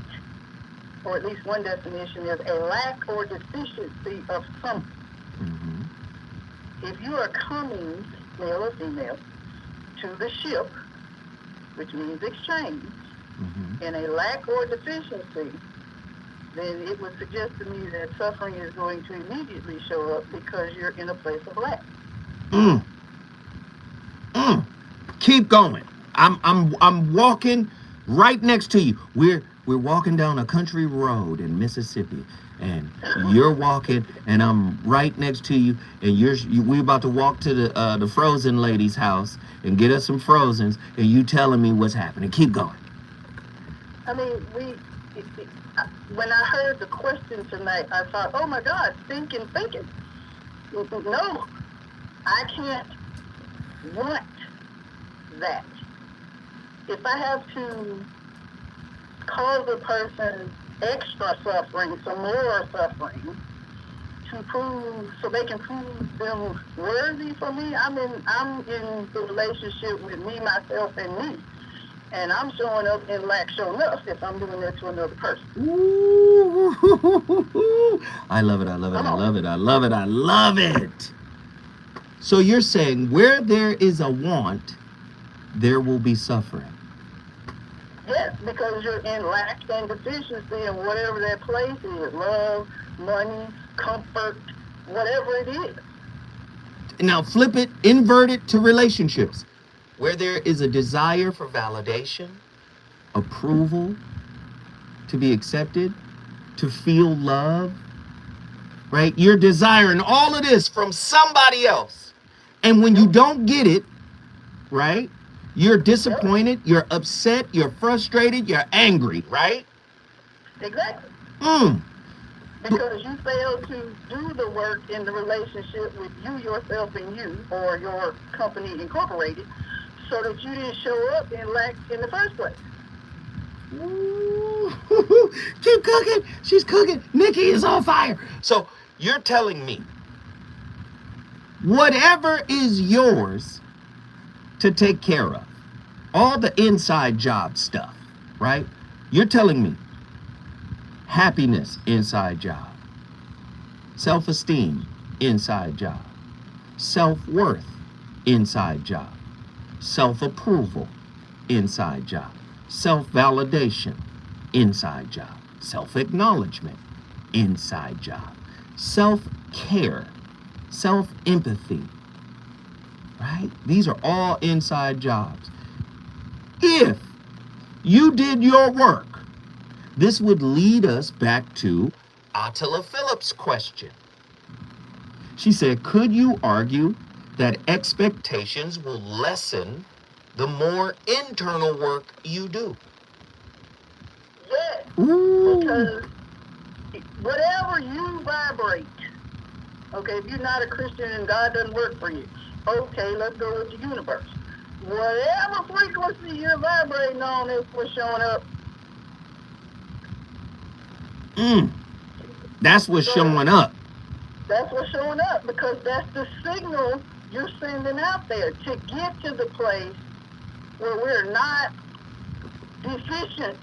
or at least one definition, is a lack or deficiency of something. If you are coming, male or female, to the ship, which means exchange, in a lack or deficiency, then it would suggest to me that suffering is going to immediately show up because you're in a place of lack. Keep going. I'm walking right next to you. We're walking down a country road in Mississippi, and you're walking, and I'm right next to you, and we're about to walk to the frozen lady's house and get us some frozens, and you telling me what's happening. Keep going. I mean, when I heard the question tonight, I thought, oh my God, thinking. No, I can't want that. If I have to cause a person extra suffering, some more suffering, to prove, so they can prove them worthy for me, I'm in the relationship with me, myself, and me. And I'm showing up in lack sure enough if I'm doing that to another person. Ooh, I love it, I love it, I love it, I love it, I love it. So you're saying where there is a want, there will be suffering. Yes, because you're in lack and deficiency in whatever that place is. Love, money, comfort, whatever it is. Now flip it, invert it to relationships. Where there is a desire for validation, approval, to be accepted, to feel love, right? You're desiring all of this from somebody else. And when you don't get it, right? You're disappointed, you're upset, you're frustrated, you're angry, right? Exactly. Because you failed to do the work in the relationship with you, yourself, and you, or your company incorporated, so that you didn't show up in lack in the first place. Ooh, keep cooking. She's cooking. Nikki is on fire. So you're telling me whatever is yours to take care of, all the inside job stuff, right? You're telling me happiness, inside job. Self-esteem, inside job. Self-worth, inside job. Self-approval, inside job. Self-validation, inside job. Self-acknowledgement, inside job. Self-care, self-empathy, right? These are all inside jobs. If you did your work, this would lead us back to Attila Phillips' question. She said, could you argue that expectations will lessen the more internal work you do? Yes. Ooh. Because whatever you vibrate, okay, if you're not a Christian and God doesn't work for you, okay, let's go with the universe. Whatever frequency you're vibrating on is what's showing up. That's what's showing up. That's what's showing up, because that's the signal you're sending out there to get to the place where we're not deficient.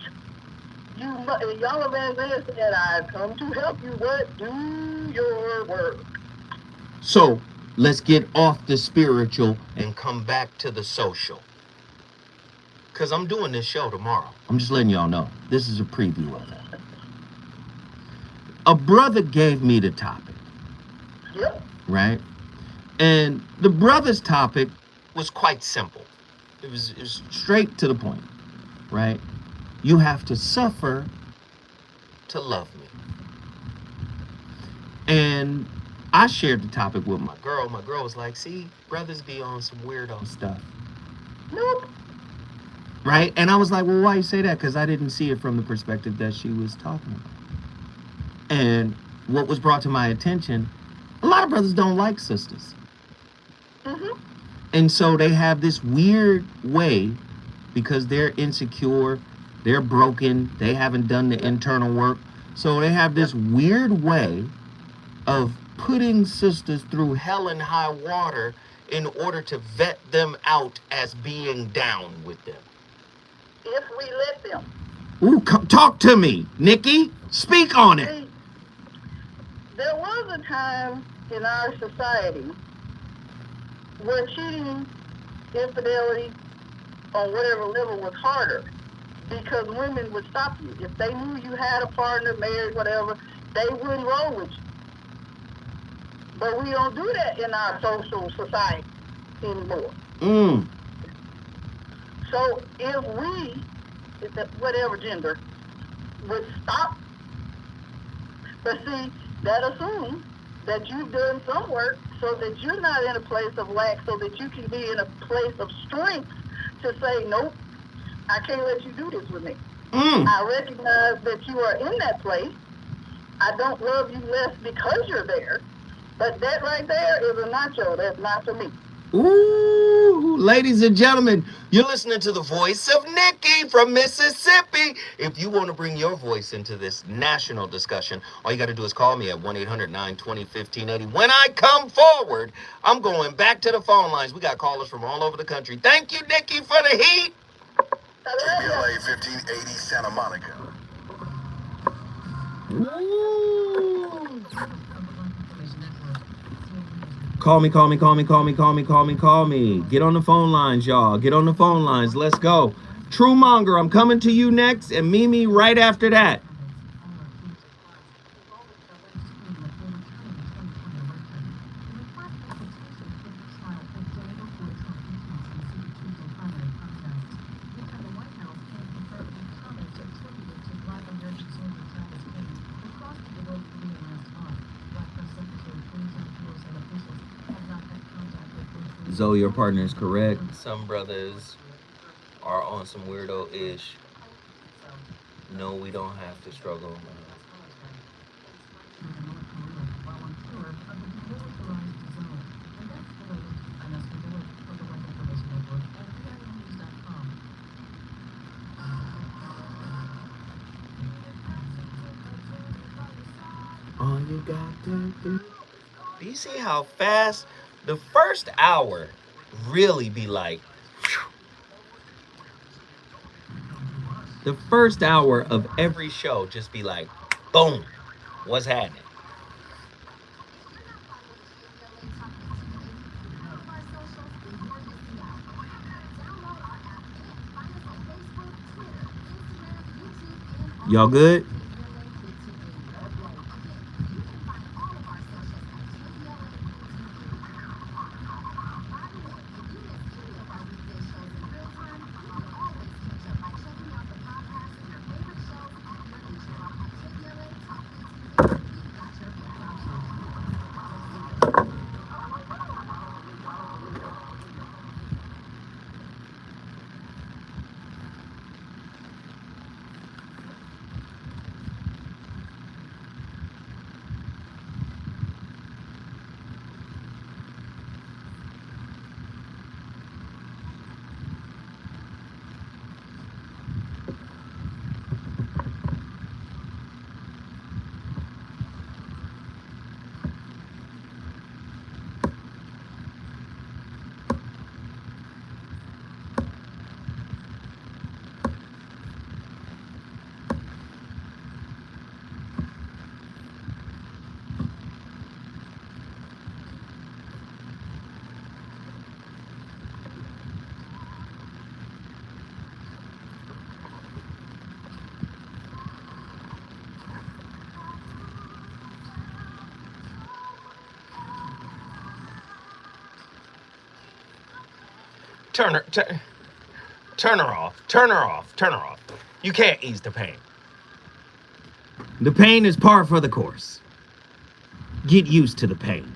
Y'all Evangelist said, I've come to help you, but do your work. So let's get off the spiritual and come back to the social. because I'm doing this show tomorrow. I'm just letting y'all know. This is a preview of it. A brother gave me the topic, Yep. right? And the brother's topic was quite simple. It was straight to the point, right? You have to suffer to love me. And I shared the topic with my girl. My girl was like, see, brothers be on some weirdo stuff. Nope. Right? And I was like, well, why you say that? Because I didn't see it from the perspective that she was talking about. And what was brought to my attention, a lot of brothers don't like sisters. Mm-hmm. And so they have this weird way, because they're insecure, they're broken, they haven't done the internal work. So they have this weird way of putting sisters through hell and high water in order to vet them out as being down with them. If we let them. Ooh, talk to me, Nikki. Speak on it. See, there was a time in our society where cheating, infidelity, on whatever level was harder, because women would stop you. If they knew you had a partner, married, whatever, they wouldn't roll with you. But we don't do that in our social society anymore. So if we, whatever gender, would stop, but see, that assumes that you've done some work so that you're not in a place of lack, so that you can be in a place of strength to say, nope, I can't let you do this with me. I recognize that you are in that place. I don't love you less because you're there, but that right there is a nacho. That's not for me. Ooh, ladies and gentlemen, you're listening to the voice of Nikki from Mississippi. If you want to bring your voice into this national discussion, all you got to do is call me at 1-800-920-1580. When I come forward, I'm going back to the phone lines. We got callers from all over the country. Thank you, Nikki, for the heat. KBLA 1580 Santa Monica. Ooh. Call me. Get on the phone lines, y'all. Get on the phone lines. Let's go. True Monger, I'm coming to you next, and Mimi right after that. Zoe, your partner is correct. Some brothers are on some weirdo-ish. No, we don't have to struggle. All you got to do. Do you see how fast the first hour really be like, whew. The first hour of every show just be like, boom, what's happening? Y'all good? Turn her off. Turn her off. Turn her off. You can't ease the pain. The pain is par for the course. Get used to the pain.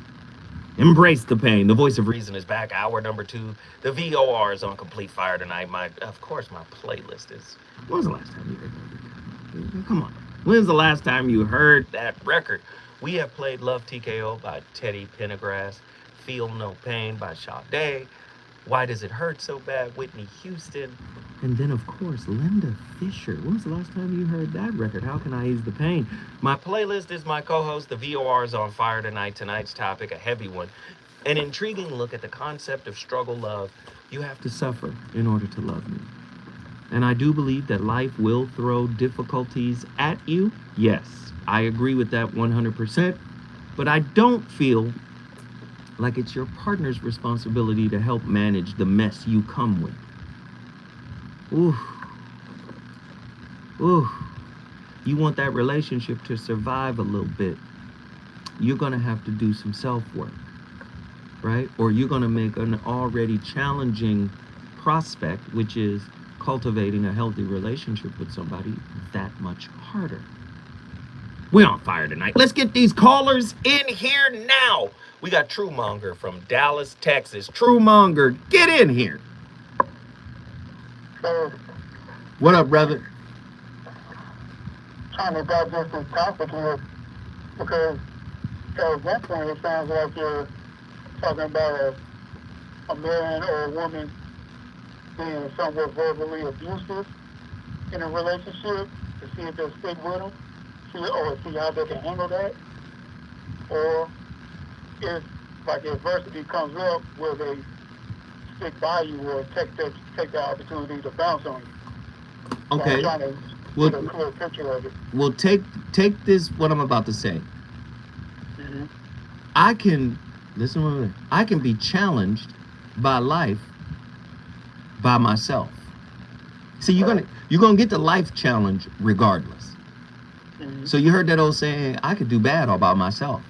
Embrace the pain. The voice of reason is back. Hour number 2. The VOR is on complete fire tonight. Of course, my playlist is. When was the last time you heard that record? Come on. When's the last time you heard that record? We have played Love TKO by Teddy Pendergrass, Feel No Pain by Sade, Why Does It Hurt So Bad, Whitney Houston, and then, of course, Linda Fisher. When was the last time you heard that record? How Can I Ease the Pain? My playlist is my co-host. The VOR is on fire tonight. Tonight's topic, a heavy one. An intriguing look at the concept of struggle love. You have to suffer in order to love me. And I do believe that life will throw difficulties at you. Yes, I agree with that 100%. But I don't feel like it's your partner's responsibility to help manage the mess you come with. Ooh. You want that relationship to survive a little bit, you're going to have to do some self-work, right? Or you're going to make an already challenging prospect, which is cultivating a healthy relationship with somebody, that much harder. We're on fire tonight. Let's get these callers in here now. We got Truemonger from Dallas, Texas. Truemonger, get in here. So, What up, brother? trying to digest this topic here, because at one point it sounds like you're talking about a man or a woman being somewhat verbally abusive in a relationship to see if they'll stick with them, see how they can handle that, or if like adversity comes up, will they stick by you or take the opportunity to bounce on you? Okay. So I'm trying to Well, get a clear picture of it. well, take this, what I'm about to say. Mm-hmm. I can be challenged by life by myself. See, you're gonna get the life challenge regardless. Mm-hmm. So you heard that old saying, I could do bad all by myself.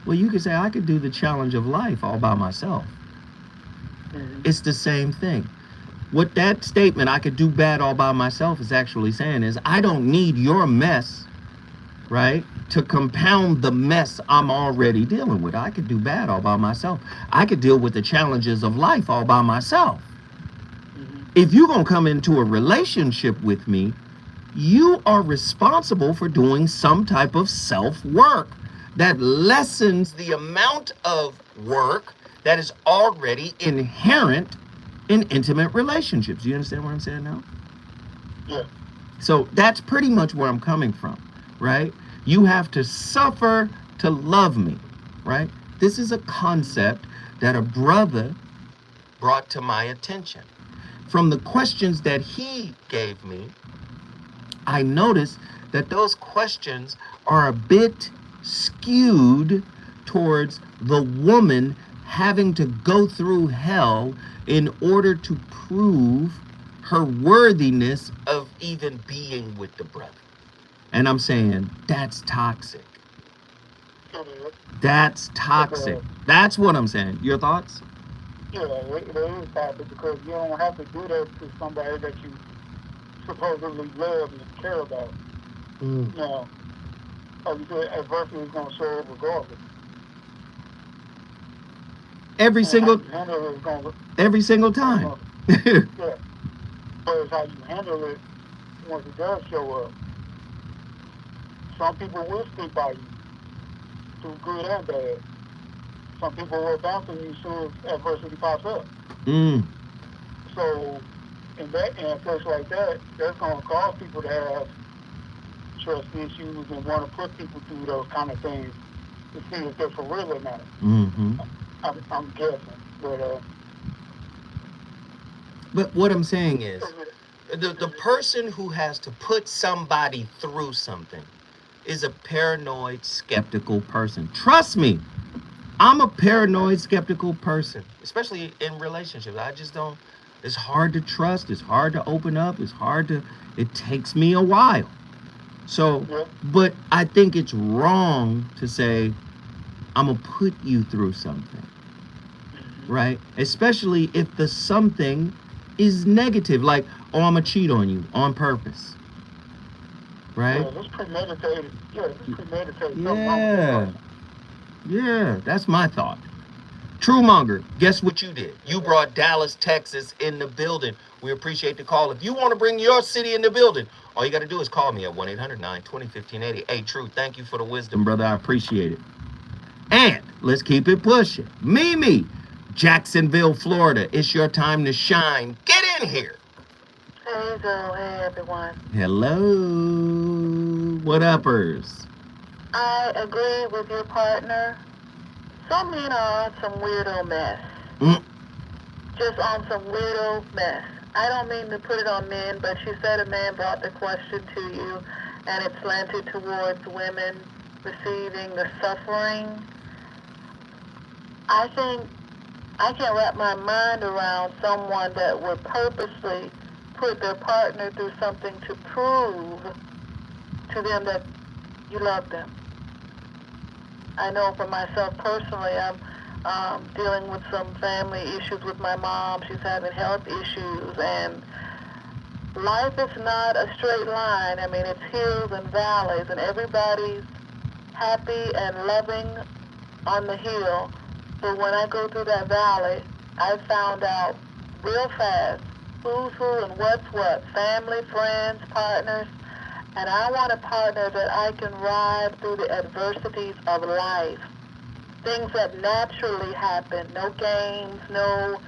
Well, you could say I could do the challenge of life all by myself. Mm-hmm. It's the same thing. What that statement, I could do bad all by myself, is actually saying is, I don't need your mess, right, to compound the mess I'm already dealing with. I could do bad all by myself. I could deal with the challenges of life all by myself. Mm-hmm. If you're going to come into a relationship with me, you are responsible for doing some type of self-work that lessens the amount of work that is already inherent in intimate relationships. You understand what I'm saying now? Yeah. So that's pretty much where I'm coming from, right? You have to suffer to love me, right? This is a concept that a brother brought to my attention. From the questions that he gave me, I noticed that those questions are a bit skewed towards the woman having to go through hell in order to prove her worthiness of even being with the brother. And I'm saying that's toxic. Mhm. That's toxic. That's what I'm saying. Your thoughts? Yeah, it is toxic because you don't have to do that to somebody that you supposedly love and care about. Mm. You know, like you said, adversity is going to show up regardless. Every And single how you handle it is going to, every single time. yeah. But it's how you handle it once it does show up. Some people will stick by you through good and bad. Some people will bounce on you as soon as adversity pops up. Mm. So in a place like that, that's going to cause people to have trust issues and want to put people through those kind of things to see if they're for real or not. Mm-hmm. I'm guessing, But what I'm saying is, the person who has to put somebody through something is a paranoid, skeptical person. Trust me, I'm a paranoid, skeptical person, especially in relationships. I just don't, it's hard to trust, it's hard to open up, it takes me a while. So, Yeah. but I think it's wrong to say, I'm gonna put you through something. right? Especially if the something is negative, like, oh, I'm gonna cheat on you on purpose, right? Yeah, this premeditated. Yeah, this premeditated. Yeah, yeah, that's my thought. Truemonger, guess what you did? You brought Dallas, Texas in the building. We appreciate the call. If you want to bring your city in the building, all you got to do is call me at 1-800-920-1580. Hey, True, thank you for the wisdom, brother. I appreciate it. And let's keep it pushing. Mimi, Jacksonville, Florida. It's your time to shine. Get in here. Hey, Joe. Hey, everyone. Hello. What uppers? I agree with your partner. Some men are on some weirdo mess. Mm. Just on some weirdo mess. I don't mean to put it on men, but you said a man brought the question to you, and it's slanted towards women receiving the suffering. I think I can't wrap my mind around someone that would purposely put their partner through something to prove to them that you love them. I know for myself personally, I'm dealing with some family issues with my mom. She's having health issues, and life is not a straight line. I mean, it's hills and valleys, and everybody's happy and loving on the hill. But when I go through that valley, I found out real fast who's who and what's what, family, friends, partners. And I want a partner that I can ride through the adversities of life. Things that naturally happen. No games, no,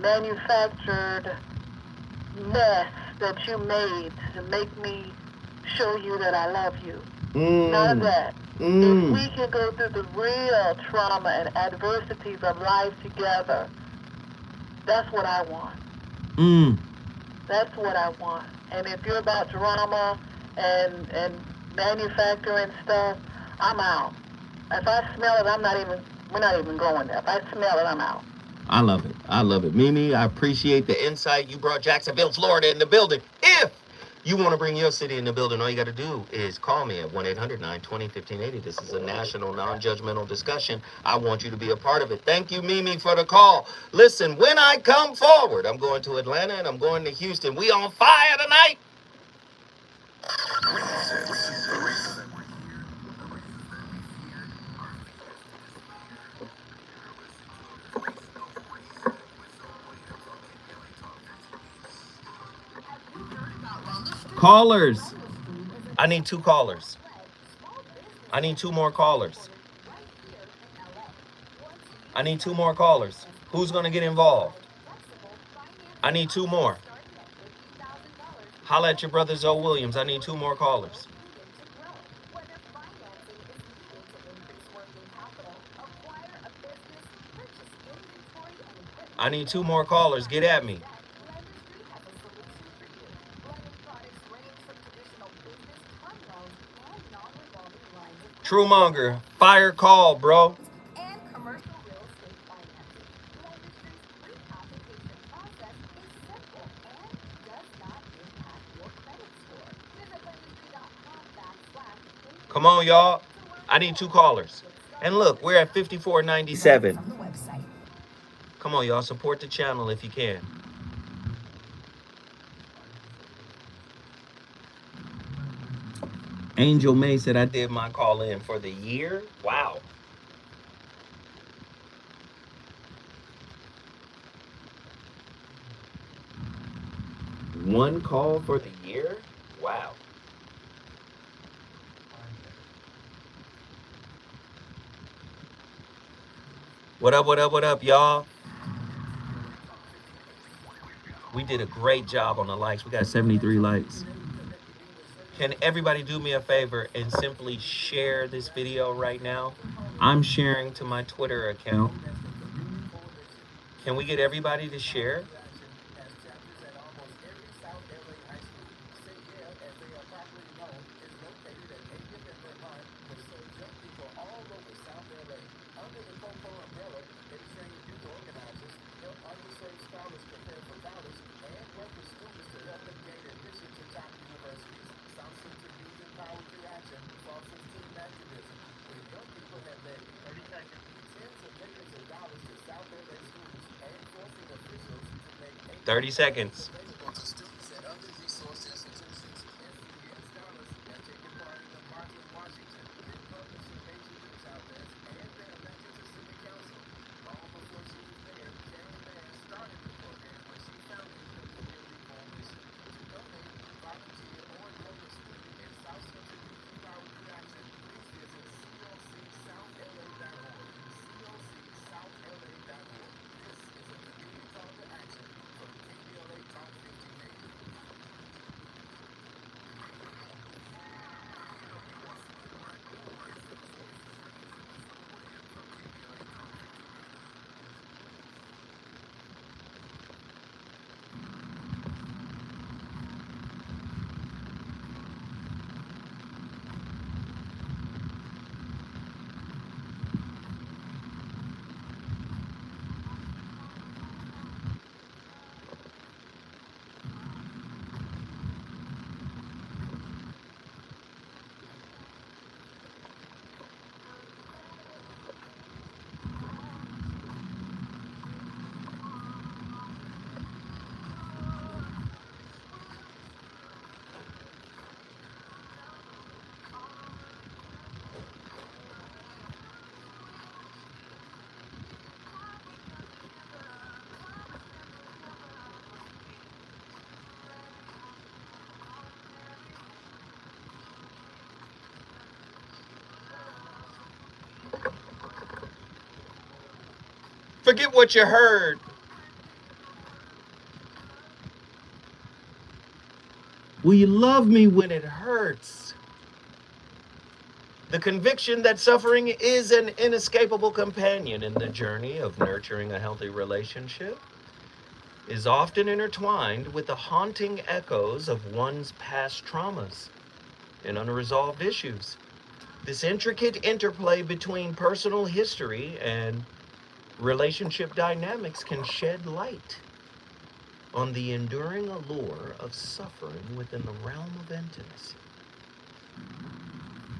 manufactured mess that you made to make me show you that I love you. None of that. If we can go through the real trauma and adversities of life together, that's what I want. That's what I want. And if you're about drama and manufacturing stuff, I'm out. If I smell it, we're not even going there. If I smell it, I'm out. I love it. I love it. Mimi, I appreciate the insight. You brought Jacksonville, Florida in the building. If you want to bring your city in the building, all you got to do is call me at 1-800-920-1580. This is a national, non-judgmental discussion. I want you to be a part of it. Thank you, Mimi, for the call. Listen, when I come forward, I'm going to Atlanta and I'm going to Houston. We on fire tonight. Callers. I need 2 callers. I need 2 more callers. I need 2 more callers. Who's going to get involved? I need 2 more. Holla at your brother Zoe Williams. I need 2 more callers. I need 2 more callers. Get at me. Truemonger, fire call, bro. Come on, y'all. I need 2 callers. And look, we're at 5497. Come on, y'all. Support the channel if you can. Angel May said I did my call in for the year. Wow. One call for the year? Wow. What up, what up, what up, y'all? We did a great job on the likes. We got 73 likes. Can everybody do me a favor and simply share this video right now? I'm sharing to my Twitter account. Can we get everybody to share? 30 seconds. Available to students at under-resourced institutions. FBA and scholars have taken part in the March in Washington. They published some major news outlets and been elected to city council. Long before she was mayor, Karen Bass started the program when she founded the Community Coalition. To donate, volunteer, or enroll a student in South Central Youth Empowerment Action, please visit cocsouthla.org. cocsouthla.org. This is a community call to action from KBLA Talk 1580. Forget what you heard. Will you love me when it hurts? The conviction that suffering is an inescapable companion in the journey of nurturing a healthy relationship is often intertwined with the haunting echoes of one's past traumas and unresolved issues. This intricate interplay between personal history and relationship dynamics can shed light on the enduring allure of suffering within the realm of intimacy.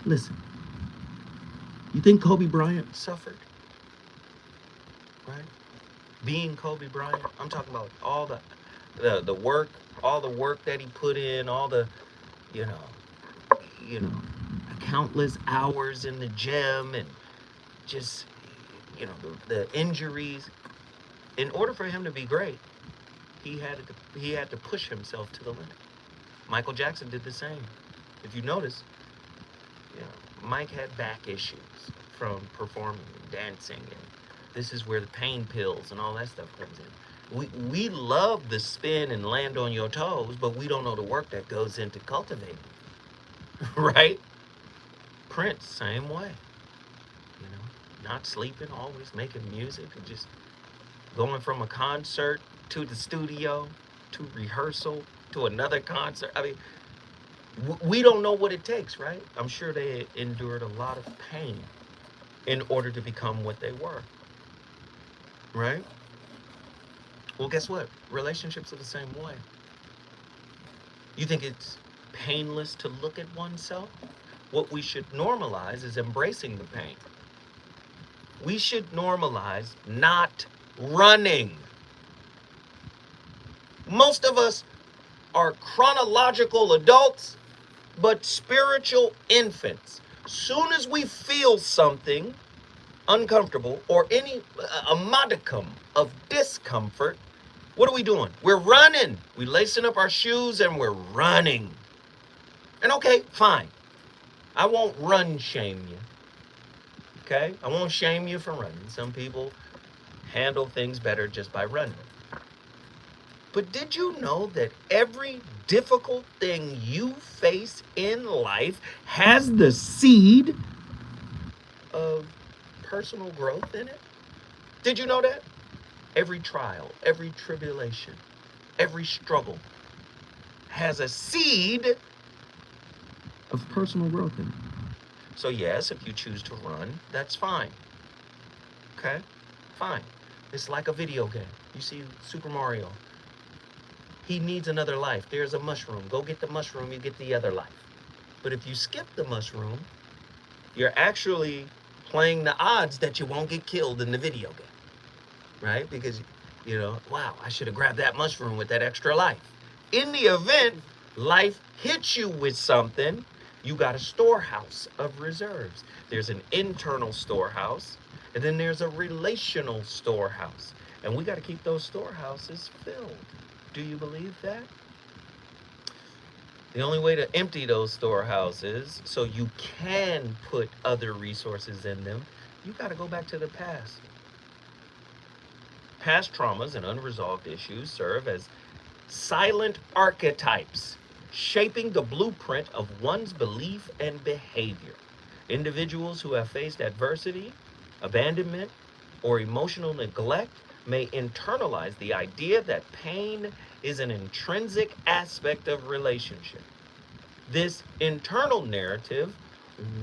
Listen, you think Kobe Bryant suffered? Right? Being Kobe Bryant, I'm talking about all the work, all the work that he put in, all the, you know, countless hours in the gym and just, the injuries. In order for him to be great, he had to push himself to the limit. Michael Jackson did the same. If you notice, Mike had back issues from performing and dancing, and this is where the pain pills and all that stuff comes in. We love the spin and land on your toes, but we don't know the work that goes into cultivating, right? Prince, same way. Not sleeping, always making music, and just going from a concert to the studio, to rehearsal, to another concert. I mean, we don't know what it takes, right? I'm sure they endured a lot of pain in order to become what they were, right? Well, guess what? Relationships are the same way. You think it's painless to look at oneself? What we should normalize is embracing the pain. We should normalize not running. Most of us are chronological adults, but spiritual infants. Soon as we feel something uncomfortable or a modicum of discomfort, what are we doing? We're running. We're lacing up our shoes and we're running. And okay, fine. I won't run shame you. Okay? I won't shame you for running. Some people handle things better just by running. But did you know that every difficult thing you face in life has the seed of personal growth in it? Did you know that? Every trial, every tribulation, every struggle has a seed of personal growth in it. So yes, if you choose to run, that's fine. Okay? Fine. It's like a video game. You see Super Mario. He needs another life. There's a mushroom. Go get the mushroom, you get the other life. But if you skip the mushroom, you're actually playing the odds that you won't get killed in the video game. Right? Because You know, wow, I should have grabbed that mushroom with that extra life. In the event life hits you with something, you got a storehouse of reserves. There's an internal storehouse, and then there's a relational storehouse. And we got to keep those storehouses filled. Do you believe that? The only way to empty those storehouses so you can put other resources in them, you got to go back to the past. Past traumas and unresolved issues serve as silent archetypes, shaping the blueprint of one's belief and behavior. Individuals who have faced adversity, abandonment, or emotional neglect may internalize the idea that pain is an intrinsic aspect of relationship. This internal narrative,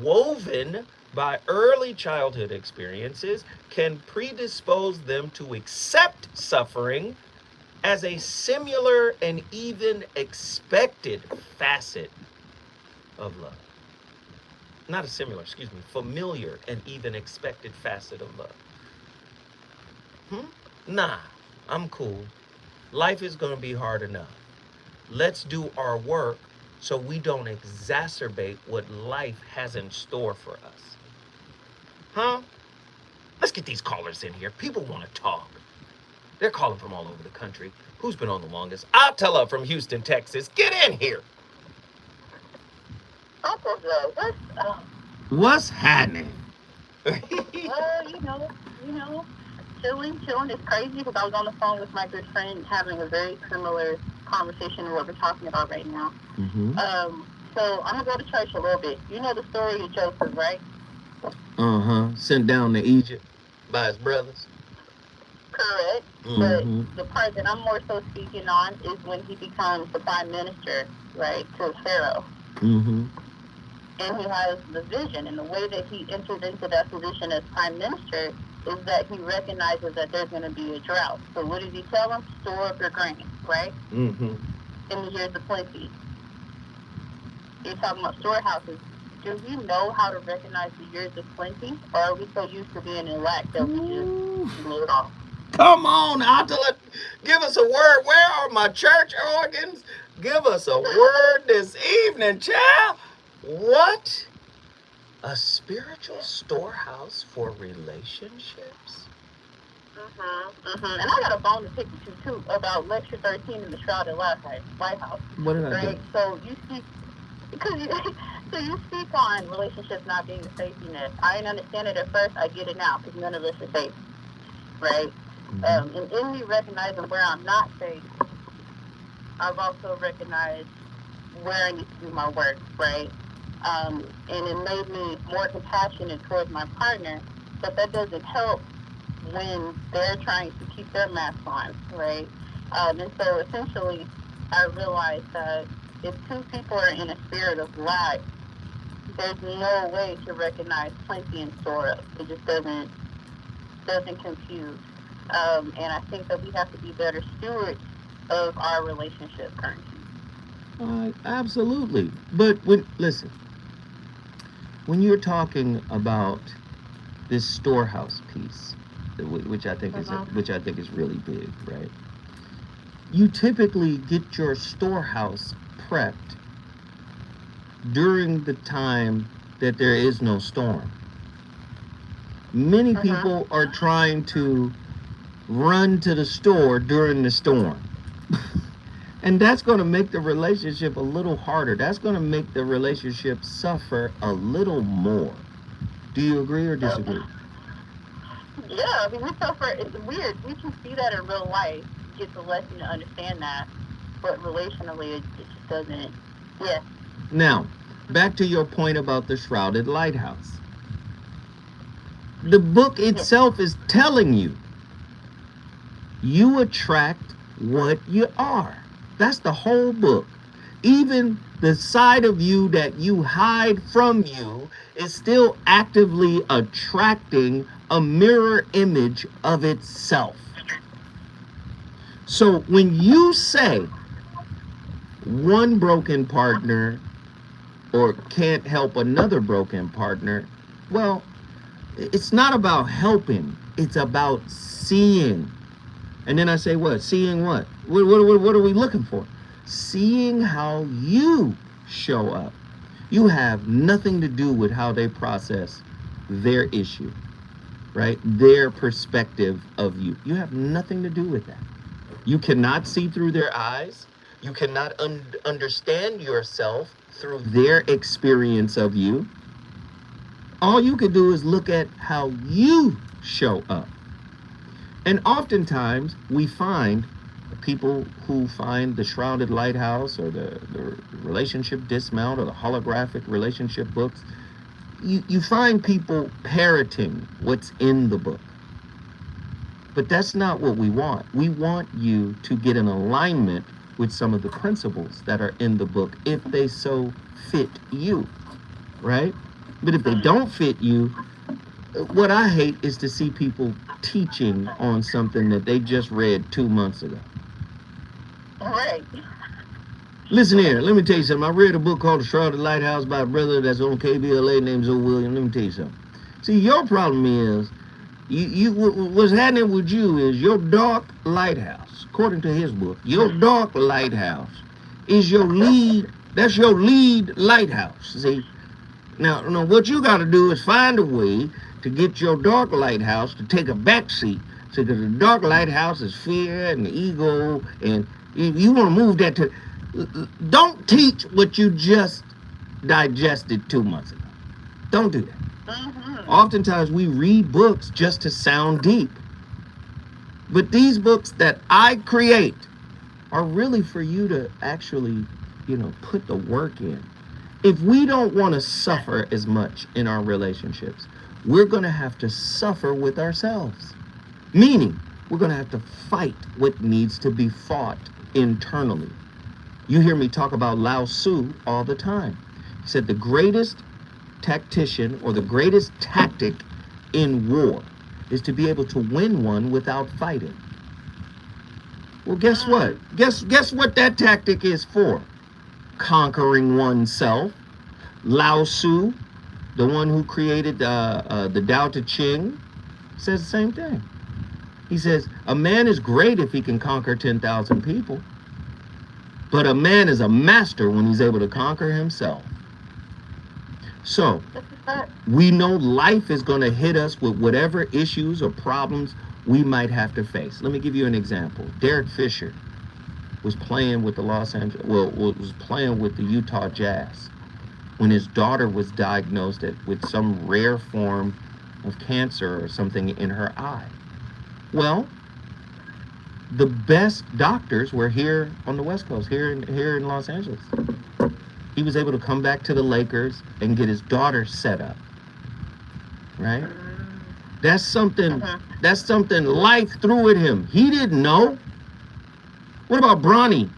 woven by early childhood experiences, can predispose them to accept suffering as a similar and even expected facet of love. Not a similar, excuse me, familiar and even expected facet of love. Nah, I'm cool. Life is going to be hard enough. Let's do our work so we don't exacerbate what life has in store for us. Huh? Let's get these callers in here. People want to talk. They're calling from all over the country. Who's been on the longest? I'll tell her from Houston, Texas. Get in here. Uncle Joe, What's happening? you know, chilling. It's crazy because I was on the phone with my good friend having a very similar conversation to what we're talking about right now. Mm-hmm. So I'm gonna go to church a little bit. You know the story of Joseph, right? Sent down to Egypt by his brothers. Correct. Mm-hmm. But the part that I'm more so speaking on is when he becomes the prime minister, right, to Pharaoh. Mm-hmm. And he has the vision, and the way that he enters into that position as prime minister is that he recognizes that there's going to be a drought. So what does he tell him? Store up your grain, right? Mm-hmm. In the years of plenty. You're talking about storehouses. Do we know how to recognize the years of plenty? Or are we so used to being in lack that we just blew it off? Come on, Attila. Give us a word. Where are my church organs? Give us a word this evening, child. What? A spiritual storehouse for relationships? And I got a bone to pick with you, too, about Lecture 13 in the Shrouded Lighthouse. What did I do? Right? So you speak, you speak on relationships not being a safety net. I didn't understand it at first. I get it now, because none of us are safe. Right? Mm-hmm. And in me recognizing where I'm not safe, I've also recognized where I need to do my work, right? And it made me more compassionate towards my partner, but that doesn't help when they're trying to keep their mask on, right? And so essentially, I realized that if two people are in a spirit of lack, there's no way to recognize plenty and store up. It just doesn't compute. And I think that we have to be better stewards of our relationship currency. Absolutely. But listen, when you're talking about this storehouse piece, which I think is really big, right? You typically get your storehouse prepped during the time that there is no storm. Many people are trying to run to the store during the storm. And that's going to make the relationship a little harder. That's going to make the relationship suffer a little more. Do you agree or disagree? Yeah, I mean, we suffer. It's weird. We can see that in real life. Get the lesson to understand that. But relationally, it just doesn't. Yeah. Now, back to your point about the Shrouded Lighthouse. The book itself is telling you, you attract what you are. That's the whole book. Even the side of you that you hide from you is still actively attracting a mirror image of itself. So when you say one broken partner or can't help another broken partner, well, it's not about helping. It's about seeing And then I say what? Seeing what? What are we looking for? Seeing how you show up. You have nothing to do with how they process their issue, right? Their perspective of you. You have nothing to do with that. You cannot see through their eyes. You cannot understand yourself through their experience of you. All you can do is look at how you show up. And oftentimes we find people who find the Shrouded Lighthouse or the Relationship Dismount or the holographic relationship books, you find people parroting what's in the book. But that's not what we want. We want you to get in alignment with some of the principles that are in the book if they so fit you, right? But if they don't fit you, what I hate is to see people teaching on something that they just read 2 months ago. Right. Listen here, let me tell you something. I read a book called The Shrouded Lighthouse by a brother that's on KBLA named Zoe Williams. Let me tell you something. See, your problem is, what's happening with you is your dark lighthouse, according to his book, your dark lighthouse is your lead, that's your lead lighthouse, see? Now, what you got to do is find a way to get your dark lighthouse to take a back seat. So because the dark lighthouse is fear and ego, and you want to move that to... Don't teach what you just digested 2 months ago. Don't do that. Mm-hmm. Oftentimes we read books just to sound deep. But these books that I create are really for you to actually, put the work in. If we don't want to suffer as much in our relationships, we're going to have to suffer with ourselves. Meaning, we're going to have to fight what needs to be fought internally. You hear me talk about Lao Tzu all the time. He said the greatest tactician or the greatest tactic in war is to be able to win one without fighting. Well, guess what? Guess what that tactic is for? Conquering oneself. Lao Tzu, the one who created the Tao Te Ching, says the same thing. He says, a man is great if he can conquer 10,000 people, but a man is a master when he's able to conquer himself. So, we know life is going to hit us with whatever issues or problems we might have to face. Let me give you an example. Derek Fisher was playing with the was playing with the Utah Jazz when his daughter was diagnosed with some rare form of cancer or something in her eye. Well, the best doctors were here on the West Coast, here in Los Angeles. He was able to come back to the Lakers and get his daughter set up, right? That's something life threw at him. He didn't know. What about Bronny?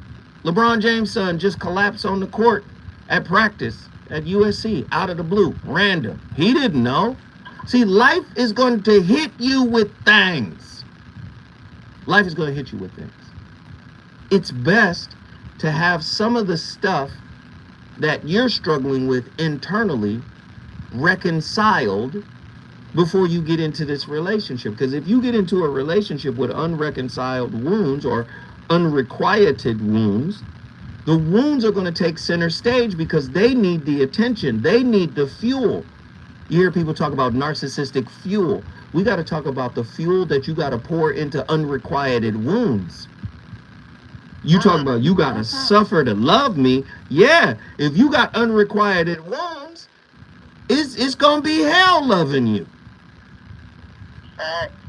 LeBron James' son just collapsed on the court at practice at USC, out of the blue, random. He didn't know. See, life is going to hit you with things. Life is going to hit you with things. It's best to have some of the stuff that you're struggling with internally reconciled before you get into this relationship. Because if you get into a relationship with unreconciled wounds or unrequited wounds, the wounds are going to take center stage because they need the attention. They need the fuel. You hear people talk about narcissistic fuel. We got to talk about the fuel that you got to pour into unrequited wounds. You talk about you got to suffer to love me. Yeah, if you got unrequited wounds, it's going to be hell loving you.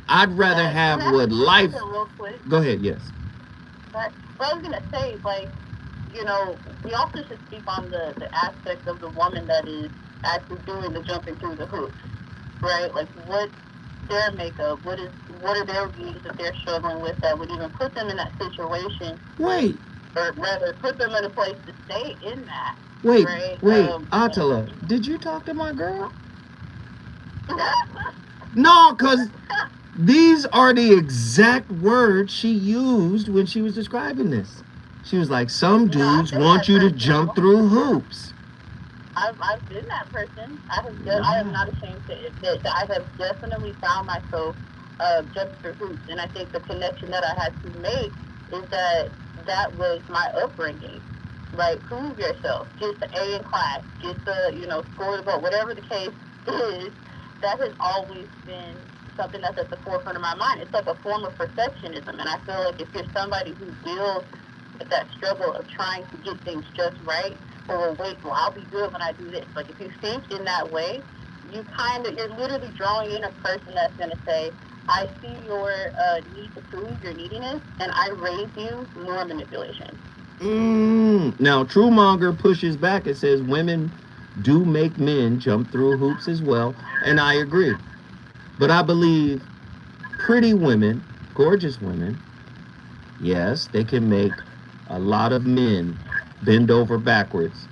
I'd rather have what life... Real quick. Go ahead, yes. But what I was going to say is, we also should speak on the aspect of the woman that is actually doing the jumping through the hoops, right? Like, what's their makeup? What are their views that they're struggling with that would even put them in that situation? Wait. Or rather, put them in a place to stay in that. Wait, right? Atala, did you talk to my girl? No, because these are the exact words she used when she was describing this. She was like, some dudes want you to jump through hoops. I've been that person. I am not ashamed to admit that I have definitely found myself jump through hoops. And I think the connection that I had to make is that that was my upbringing. Like, prove yourself, get the A in class, get the, score the vote, whatever the case is. That has always been something that's at the forefront of my mind. It's like a form of perfectionism. And I feel like if you're somebody who deals with that struggle of trying to get things just right, or well, wait, well, I'll be good when I do this. Like, if you think in that way, you're literally drawing in a person that's going to say, I see your need to prove your neediness, and I raise you more manipulation. Now, Truemonger pushes back and says women do make men jump through hoops as well, and I agree. But I believe pretty women, gorgeous women, yes, they can make a lot of men bend over backwards.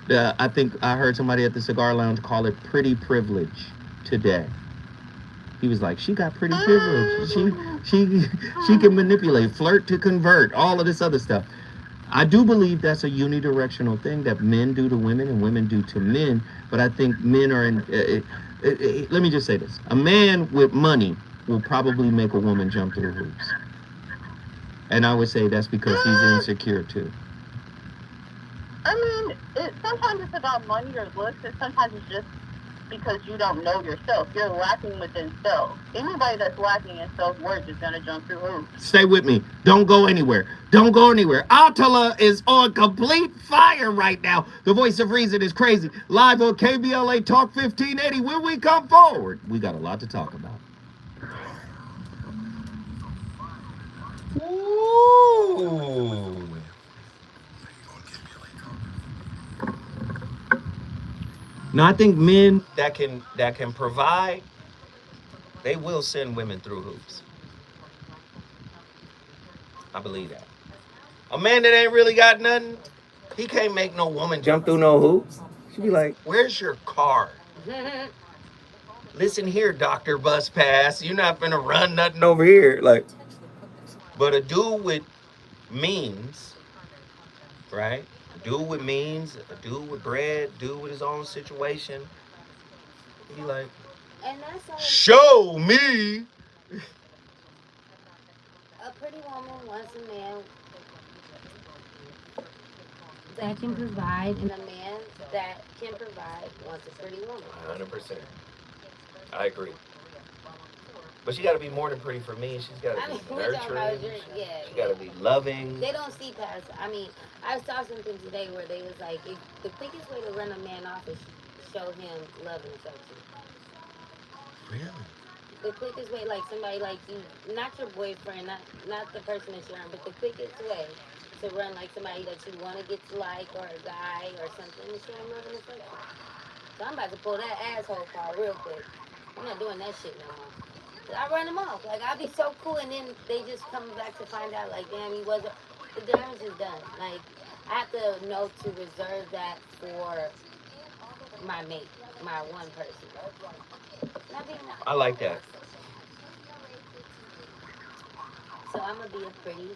I think I heard somebody at the Cigar Lounge call it pretty privilege today. He was like, she got pretty privilege. She can manipulate, flirt to convert, all of this other stuff. I do believe that's a unidirectional thing that men do to women and women do to men. But I think men are in. Let me just say this: a man with money will probably make a woman jump through hoops, and I would say that's because he's insecure too. I mean, sometimes it's about money or looks, and sometimes it's just because you don't know yourself. You're lacking within self. Anybody that's lacking in self-worth is going to jump through hoops. Stay with me. Don't go anywhere. Don't go anywhere. Attila is on complete fire right now. The voice of reason is crazy. Live on KBLA Talk 1580. When we come forward, we got a lot to talk about. Ooh. No, I think men that can provide, they will send women through hoops. I believe that. A man that ain't really got nothing, he can't make no woman jump through no hoops. She'd be like, where's your car? Listen here, Dr. Bus Pass. You're not finna run nothing over here. Like, but a dude with means, right? A dude with means, a dude with bread, dude with his own situation. He like, And that's all. show me. A pretty woman wants a man that can provide, and a man that can provide wants a pretty woman. 100%. I agree. But she got to be more than pretty for me. She's got to be nurturing. She got to be loving. They don't see past. I mean, I saw something today where they was like, the quickest way to run a man off is show him love and affection. Really? The quickest way, like somebody like you, not your boyfriend, not the person that you're on, but the quickest way to run like somebody that you want to get to like, or a guy or something, is show him love and affection. So I'm about to pull that asshole call real quick. I'm not doing that shit no more. I run them off. Like, I'll be so cool, and then they just come back to find out, like, damn, he wasn't. The damage is done. Like, I have to know to reserve that for my mate, my one person. I like that. So I'm going to be a pretty,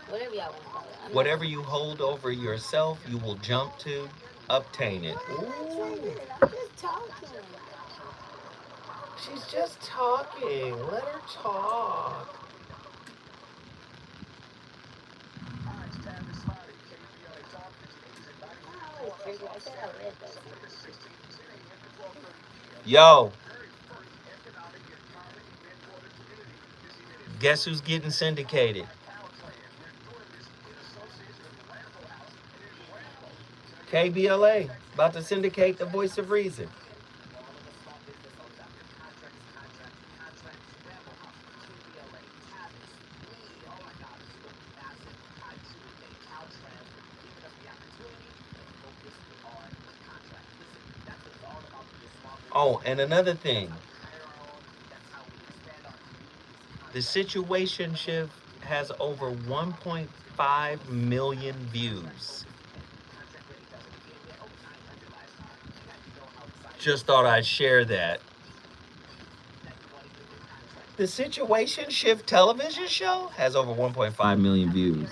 whatever y'all want to call it. Whatever you hold over yourself, you will jump to obtain it. I'm just talking. She's just talking. Let her talk. Yo. Guess who's getting syndicated? KBLA. About to syndicate the voice of reason. Oh, and another thing. The Situationship has over 1.5 million views. Just thought I'd share that. The Situationship television show has over 1.5 million views.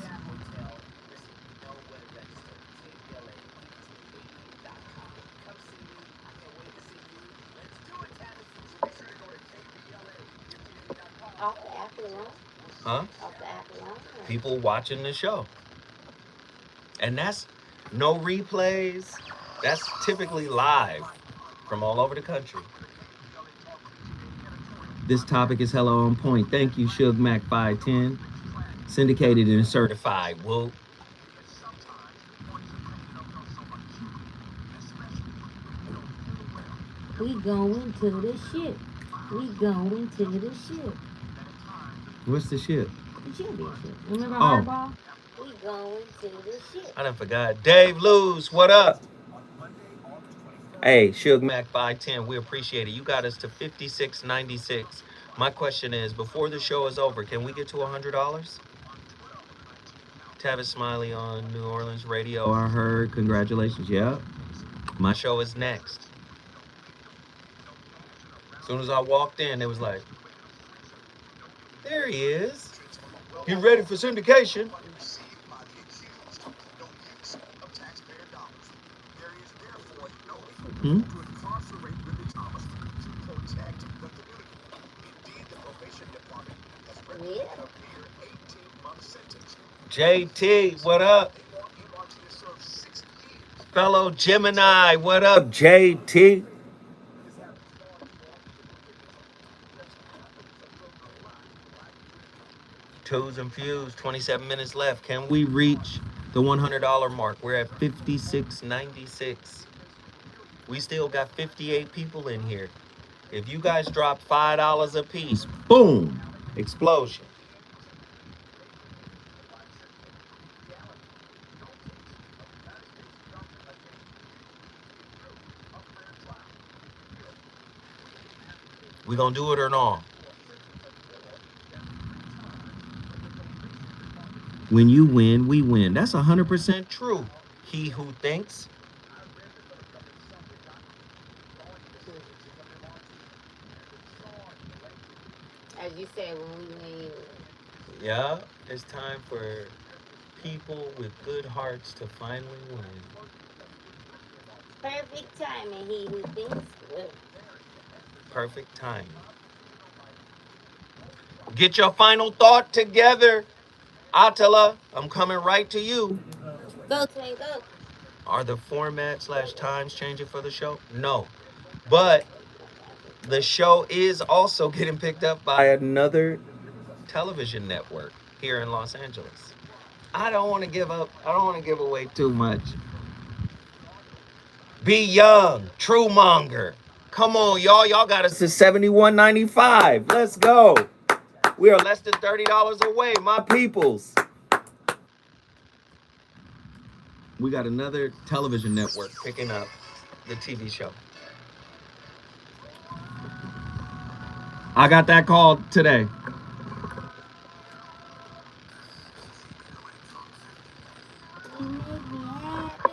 Off the app alone? Huh? Off the app alone? People watching the show. And that's no replays. That's typically live from all over the country. This topic is hella on point. Thank you, Suge Mac 510. Syndicated and certified. Whoa. We going to the ship. We going to the ship. What's the shit? The championship. Remember Oh. Hardball? We going to the ship. I done forgot. Dave Luz, what up? Hey, Suge Mac 510, we appreciate it. You got us to 56.96. My question is, before the show is over, can we get to $100? Tavis Smiley on New Orleans radio. I heard. Congratulations. Yeah. My show is next. As soon as I walked in, it was like, there he is. Get ready for syndication. Hmm? Yeah. JT, what up? Fellow Gemini, what up, JT? Twos and Fuse, 27 minutes left. Can we reach the $100 mark? We're at 56.96. We still got 58 people in here. If you guys drop $5 a piece, boom, explosion. We gonna do it or not? When you win, we win. That's 100% true. He who thinks. As you said, when we win, you win. Yeah, it's time for people with good hearts to finally win. Perfect timing. He who thinks will. Perfect timing. Get your final thought together. Attila, I'm coming right to you. Go, Twin, go. Are the format / times changing for the show? No. But the show is also getting picked up by another television network here in Los Angeles. I don't want to give up. I don't want to give away too much. Be young, true monger. Come on, y'all. Y'all got us to $71.95. Let's go. We are less than $30 away, my peoples. We got another television network picking up the TV show. I got that call today. You make me happy.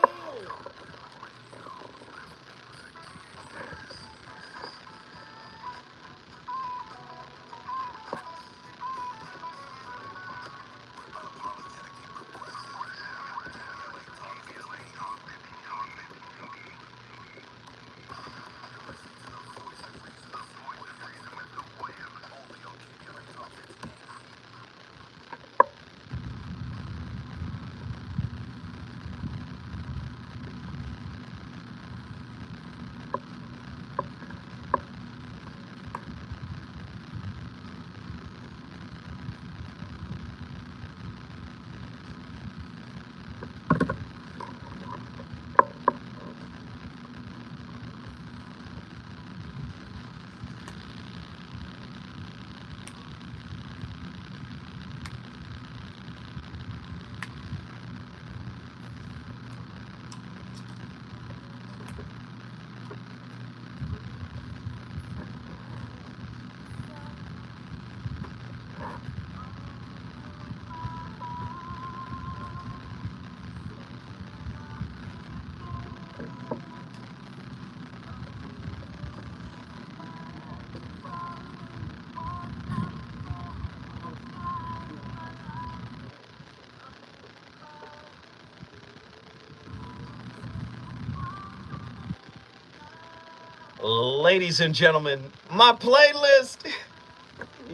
Ladies and gentlemen, my playlist.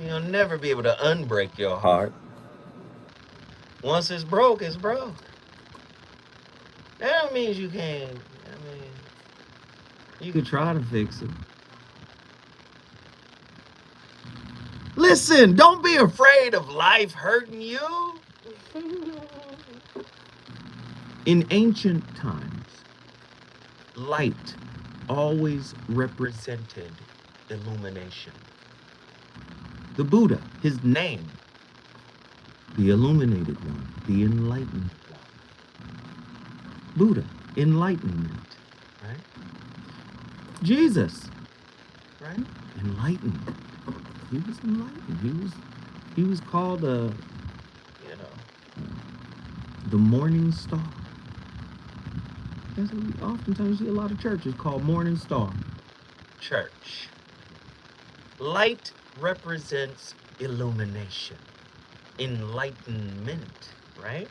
You'll never be able to unbreak your heart. Once it's broke, it's broke. That don't mean you can't. I mean, you could try to fix it. Listen, don't be afraid of life hurting you. In ancient times, light always represented illumination. The Buddha, his name, the illuminated one, the enlightened one. Buddha, enlightenment, right? Jesus, right? Enlightened. He was enlightened. He was called the morning star. That's what we oftentimes see a lot of churches called morning star. Church. Light represents illumination, enlightenment, right?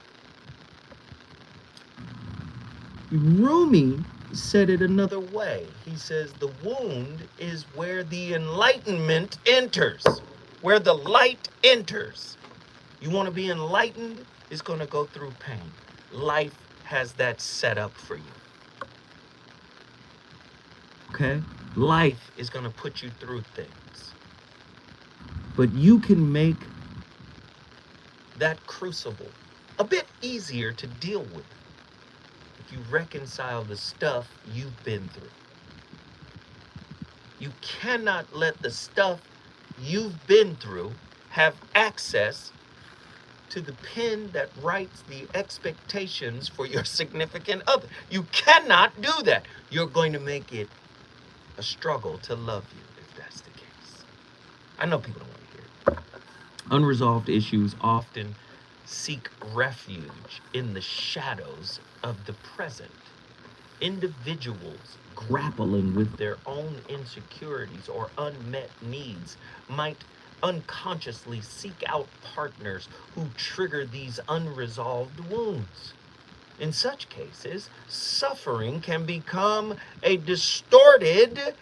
Rumi said it another way. He says the wound is where the enlightenment enters, where the light enters. You want to be enlightened? It's going to go through pain. Life has that set up for you. Okay? Life is going to put you through things. But you can make that crucible a bit easier to deal with if you reconcile the stuff you've been through. You cannot let the stuff you've been through have access to the pen that writes the expectations for your significant other. You cannot do that. You're going to make it a struggle to love you if that's the case. I know people don't want to hear it. Unresolved issues often seek refuge in the shadows of the present. Individuals grappling with their own insecurities or unmet needs might unconsciously seek out partners who trigger these unresolved wounds. In such cases, suffering can become a distorted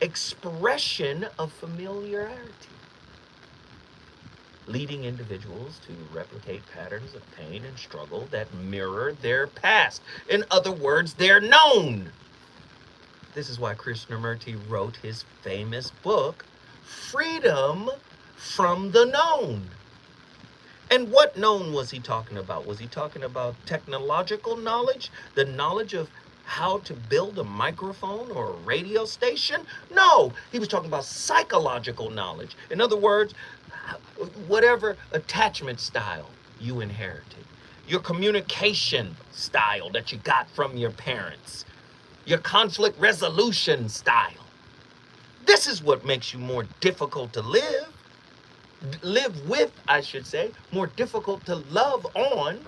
expression of familiarity, leading individuals to replicate patterns of pain and struggle that mirror their past. In other words, they're known. This is why Krishnamurti wrote his famous book, Freedom from the Known. And what known was he talking about? Was he talking about technological knowledge? The knowledge of how to build a microphone or a radio station? No, he was talking about psychological knowledge. In other words, whatever attachment style you inherited, your communication style that you got from your parents, your conflict resolution style. This is what makes you more difficult to live with, I should say, more difficult to love on.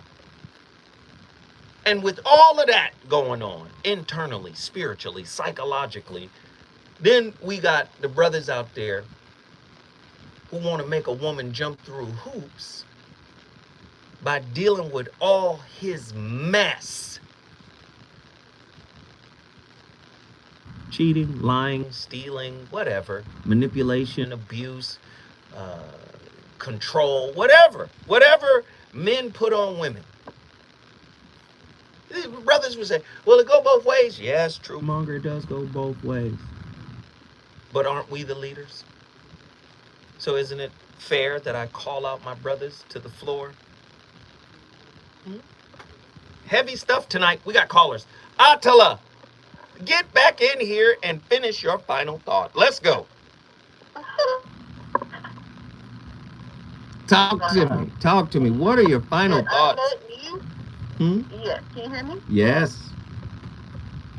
And with all of that going on, internally, spiritually, psychologically, then we got the brothers out there who want to make a woman jump through hoops by dealing with all his mess. Cheating, lying, stealing, whatever, manipulation, abuse, control, whatever men put on women. These brothers would say, well, it go both ways. Yes, true, Monger, it does go both ways. But aren't we the leaders? So isn't it fair that I call out my brothers to the floor? Heavy stuff tonight. We got callers. Attila, get back in here and finish your final thought. Let's go. Talk to me. What are your final thoughts? Yes, can you hear me? Yes.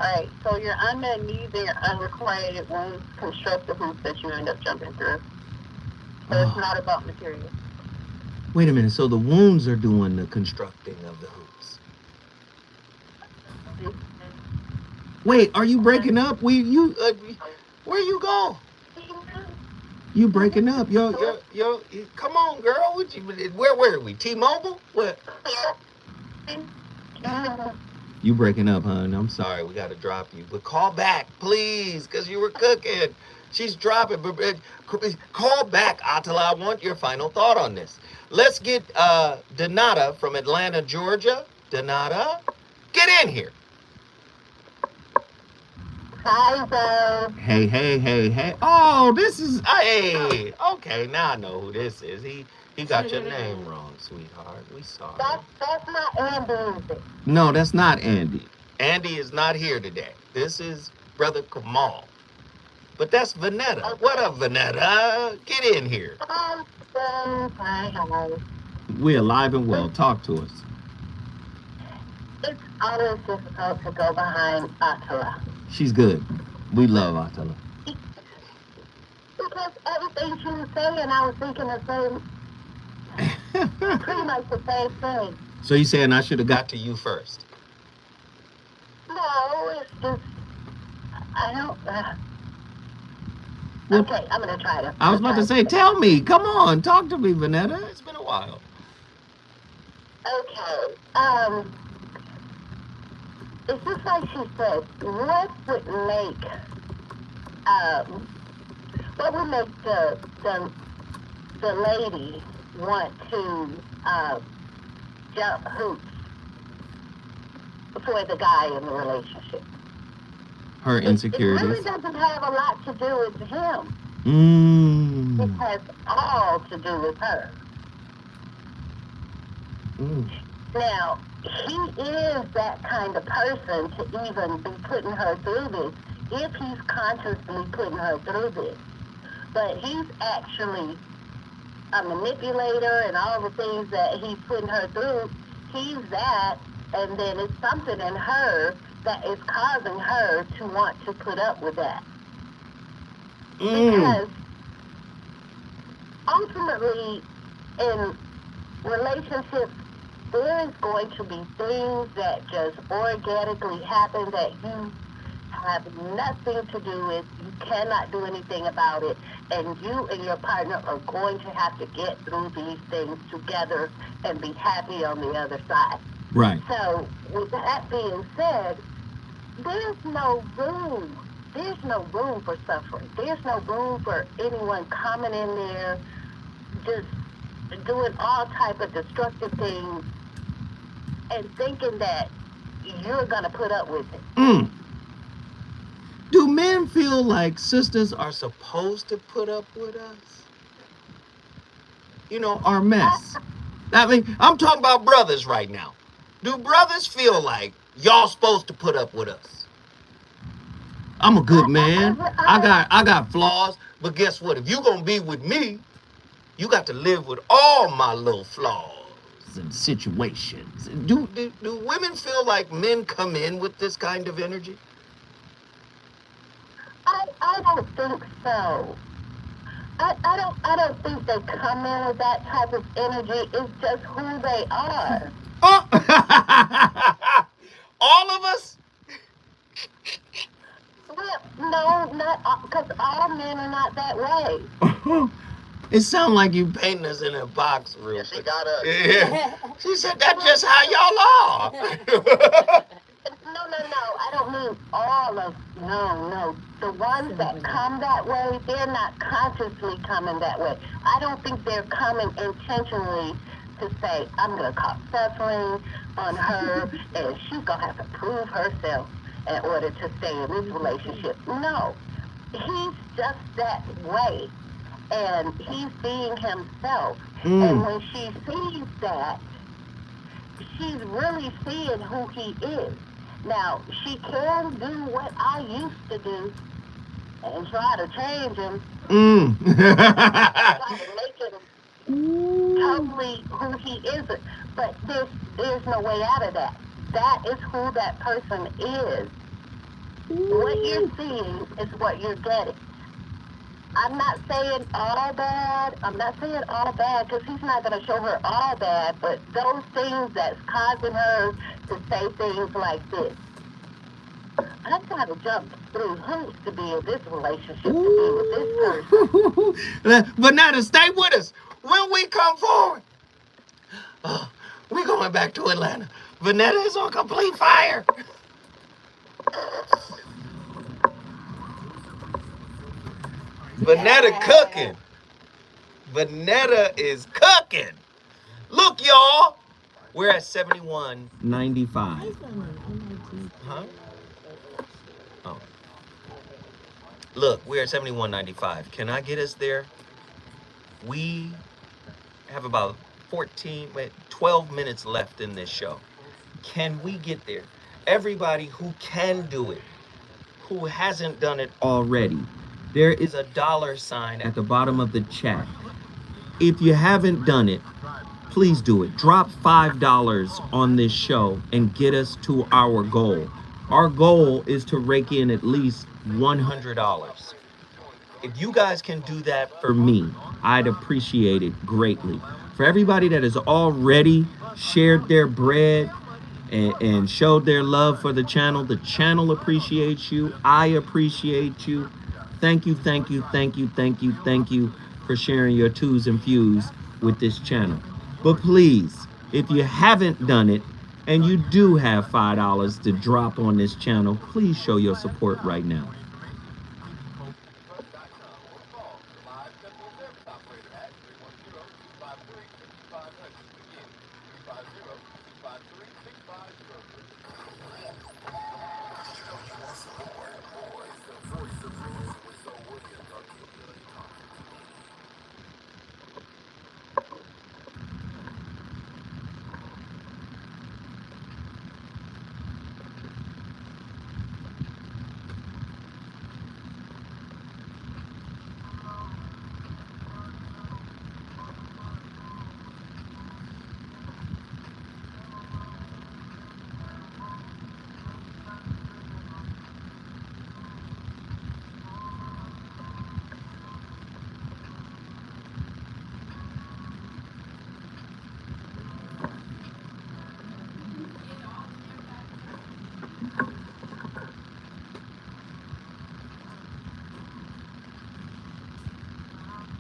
All right, so your unmet needs and your unrequited wounds construct the hoops that you end up jumping through. So it's not about material. Wait a minute, so the wounds are doing the constructing of the hoops. Wait, are you breaking up? Where you go? You breaking up? Yo, come on, girl. Where were we? T-Mobile? What? You breaking up, hon. I'm sorry. We got to drop you. But call back, please, because you were cooking. She's dropping. But call back, Atala. I want your final thought on this. Let's get Donata from Atlanta, Georgia. Donata, get in here. Hi, Bo. Hey, hey, hey, hey. Oh, this is, hey. Okay, now I know who this is. He got your name wrong, sweetheart. We sorry. That's not Andy, is it? No, that's not Andy. Andy is not here today. This is Brother Kamal. But that's Vanetta. Okay. What up, Vanetta? Get in here. Hi. We're alive and well. Talk to us. It's always difficult to go behind Atala. She's good. We love Atala. Because everything she was saying, I was thinking the same, pretty much the same thing. So you saying I should have got to you first? No, it's just, I don't, Well, okay, I'm going to try to. I was about to say, tell me. Come on. Talk to me, Vanetta. It's been a while. Okay, it's just like she said, what would make the lady want to jump hoops for the guy in the relationship? Her It insecurities. really doesn't have a lot to do with him. It Mm. has all to do with her. Mm. Now, he is that kind of person to even be putting her through this, if he's consciously putting her through this. But he's actually a manipulator and all the things that he's putting her through. He's that, and then it's something in her that is causing her to want to put up with that. Mm. Because ultimately, in relationships, there is going to be things that just organically happen that you have nothing to do with. You cannot do anything about it. And you and your partner are going to have to get through these things together and be happy on the other side. Right. So, with that being said, there's no room. There's no room for suffering. There's no room for anyone coming in there just doing all type of destructive things and thinking that you're going to put up with it. Mm. Do men feel like sisters are supposed to put up with us? You know, our mess. I mean, I'm talking about brothers right now. Do brothers feel like y'all supposed to put up with us? I'm a good man. I got flaws, but guess what? If you gonna be with me, you got to live with all my little flaws and situations. Do women feel like men come in with this kind of energy? I don't think so. I don't think they come in with that type of energy. It's just who they are. Oh. All of us? Well, no, not because all men are not that way. It sounds like you painting us in a box real Yeah, she quick. got us. Yeah. She said that's just how y'all are. No, I don't mean all of, no. The ones that come that way, they're not consciously coming that way. I don't think they're coming intentionally to say, I'm going to cause suffering on her and she's going to have to prove herself in order to stay in this relationship. No, he's just that way. And he's being himself. And when she sees that, she's really seeing who he is. Now, she can do what I used to do and try to change him, try to make him totally who he isn't. But there's no way out of that. That is who that person is. What you're seeing is what you're getting. I'm not saying all bad. I'm not saying all bad because he's not going to show her all bad, but those things that's causing her to say things like this. I've got to jump through hoops to be in this relationship, to be with this person. But now to stay with us when we come forward. We're going back to Atlanta. Vanetta is on complete fire. Vanetta cooking. Vanetta is cooking. Look, y'all. We're at 71.95. Huh? Oh. Look, we're at 71.95. Can I get us there? We have about 12 minutes left in this show. Can we get there? Everybody who can do it, who hasn't done it already, there is a $sign at the bottom of the chat. If you haven't done it, please do it. Drop $5 on this show and get us to our goal. Our goal is to rake in at least $100. If you guys can do that for me, I'd appreciate it greatly. For everybody that has already shared their bread and showed their love for the channel appreciates you. I appreciate you. Thank you, thank you, thank you, thank you, thank you for sharing your twos and fews with this channel. But please, if you haven't done it and you do have $5 to drop on this channel, please show your support right now.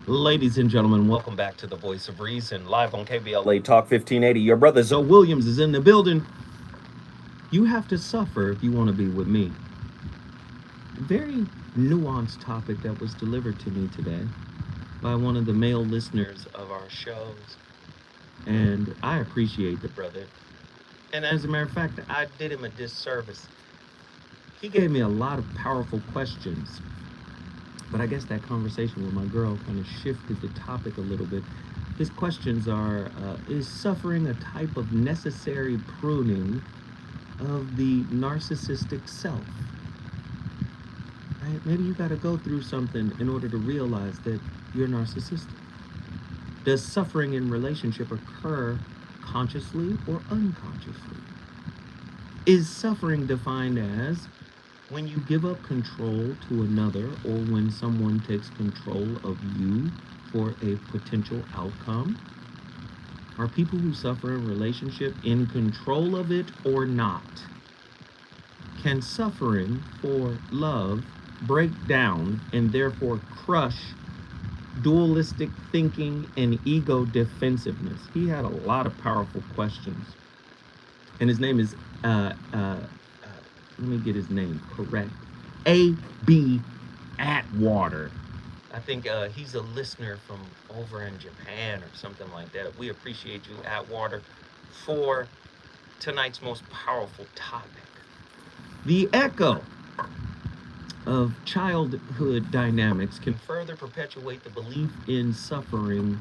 Ladies and gentlemen, welcome back to the Voice of Reason, live on KBLA Talk 1580. Your brother Zoe Williams is in the building. You have to suffer if you want to be with me. Very nuanced topic that was delivered to me today by one of the male listeners of our shows. And I appreciate the brother. And as a matter of fact, I did him a disservice. He gave me a lot of powerful questions. But I guess that conversation with my girl kind of shifted the topic a little bit. His questions are, is suffering a type of necessary pruning of the narcissistic self? Right? Maybe you got to go through something in order to realize that you're narcissistic. Does suffering in relationship occur consciously or unconsciously? Is suffering defined as when you give up control to another, or when someone takes control of you for a potential outcome? Are people who suffer in relationship in control of it or not? Can suffering for love break down and therefore crush dualistic thinking and ego defensive?ness? He had a lot of powerful questions. And his name is let me get his name correct. A.B. Atwater. I think he's a listener from over in Japan or something like that. We appreciate you, Atwater, for tonight's most powerful topic. The echo of childhood dynamics can further perpetuate the belief in suffering's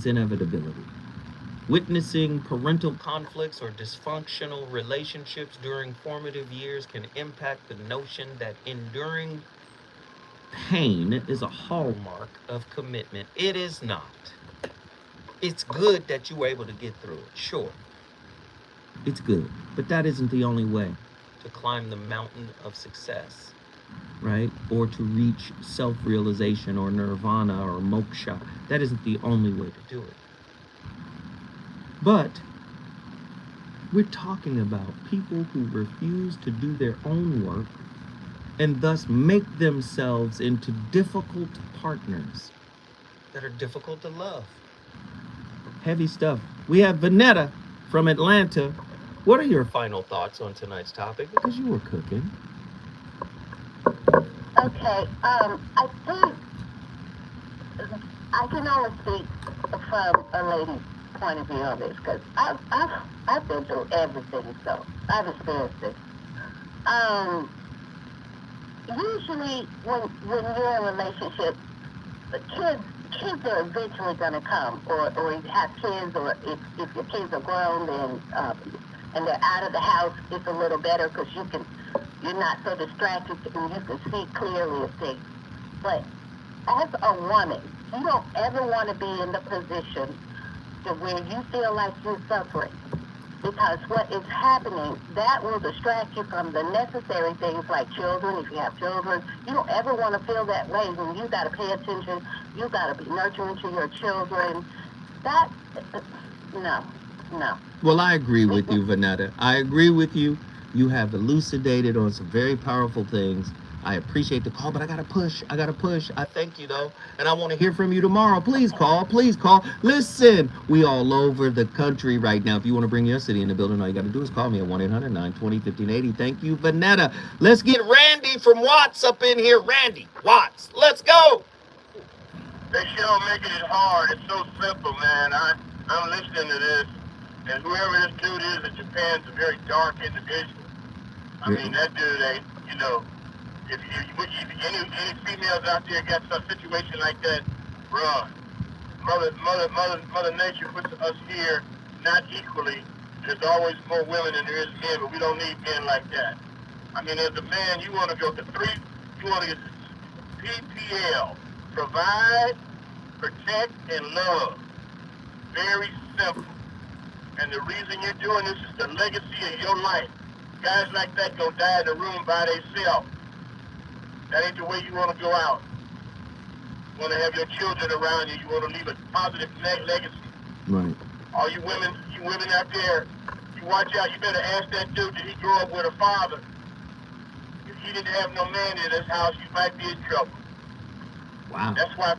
inevitability. Witnessing parental conflicts or dysfunctional relationships during formative years can impact the notion that enduring pain is a hallmark of commitment. It is not. It's good that you were able to get through it, sure. It's good, but that isn't the only way to climb the mountain of success, right? Or to reach self-realization or nirvana or moksha. That isn't the only way to do it. But we're talking about people who refuse to do their own work and thus make themselves into difficult partners that are difficult to love. Heavy stuff. We have Vanetta from Atlanta. What are your final thoughts on tonight's topic? Because you were cooking. Okay, I think I can only speak from a lady's point of view on this because I've been through everything, so I've experienced it. Usually when you're in a relationship, the kids are eventually going to come, or you have kids, or if your kids are grown, then and they're out of the house, it's a little better because you're not so distracted and you can see clearly as things. But as a woman, you don't ever want to be in the position to where you feel like you're suffering. Because what is happening, that will distract you from the necessary things like children. If you have children, you don't ever want to feel that way when you got to pay attention. You got to be nurturing to your children. That, no. Well, I agree with you, Vanetta. I agree with you. You have elucidated on some very powerful things. I appreciate the call, but I gotta push. I thank you though, and I want to hear from you tomorrow. Please call. Listen, we all over the country right now. If you want to bring your city in the building, all you gotta do is call me at 1-800-920-1580. Thank you, Vanetta. Let's get Randy from Watts up in here. Randy Watts, let's go. They sure making it hard. It's so simple, man. I'm listening to this, and whoever this dude is in Japan's a very dark individual. I mean, that dude ain't, if any females out there got some situation like that, bruh, Mother Nature puts us here not equally. There's always more women than there is men, but we don't need men like that. I mean, as a man, you want to go to you want to get PPL, provide, protect, and love. Very simple. And the reason you're doing this is the legacy of your life. Guys like that gonna die in the room by themselves. That ain't the way you want to go out. You want to have your children around you. You want to leave a positive legacy. Right. All you women out there, you watch out. You better ask that dude, did he grow up with a father? If he didn't have no man in his house, you might be in trouble. Wow. That's why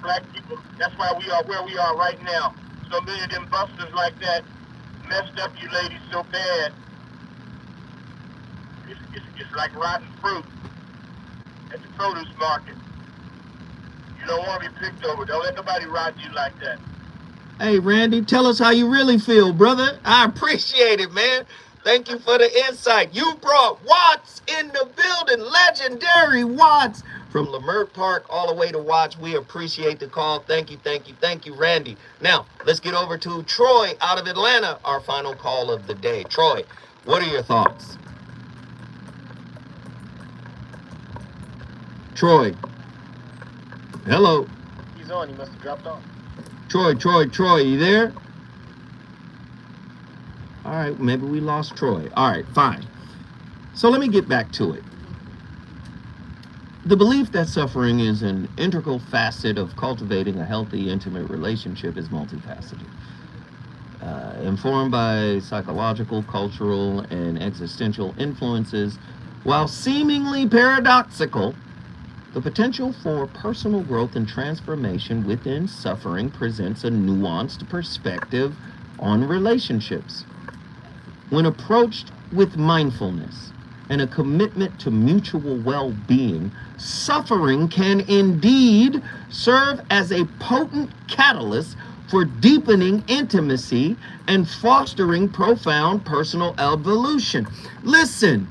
that's why we are where we are right now. So many of them busters like that messed up you ladies so bad. It's like rotten fruit at the produce market. You don't want to be picked over. Don't let nobody ride you like that. Hey, Randy, tell us how you really feel, brother. I appreciate it, man. Thank you for the insight. You brought Watts in the building. Legendary Watts from Leimert Park all the way to Watts. We appreciate the call. Thank you, Randy. Now, let's get over to Troy out of Atlanta, our final call of the day. Troy, what are your thoughts? Troy. Hello. He's on. He must have dropped off. Troy, you there? All right, maybe we lost Troy. All right, fine. So let me get back to it. The belief that suffering is an integral facet of cultivating a healthy, intimate relationship is multifaceted. Informed by psychological, cultural, and existential influences, while seemingly paradoxical, the potential for personal growth and transformation within suffering presents a nuanced perspective on relationships. When approached with mindfulness and a commitment to mutual well-being, suffering can indeed serve as a potent catalyst for deepening intimacy and fostering profound personal evolution. Listen,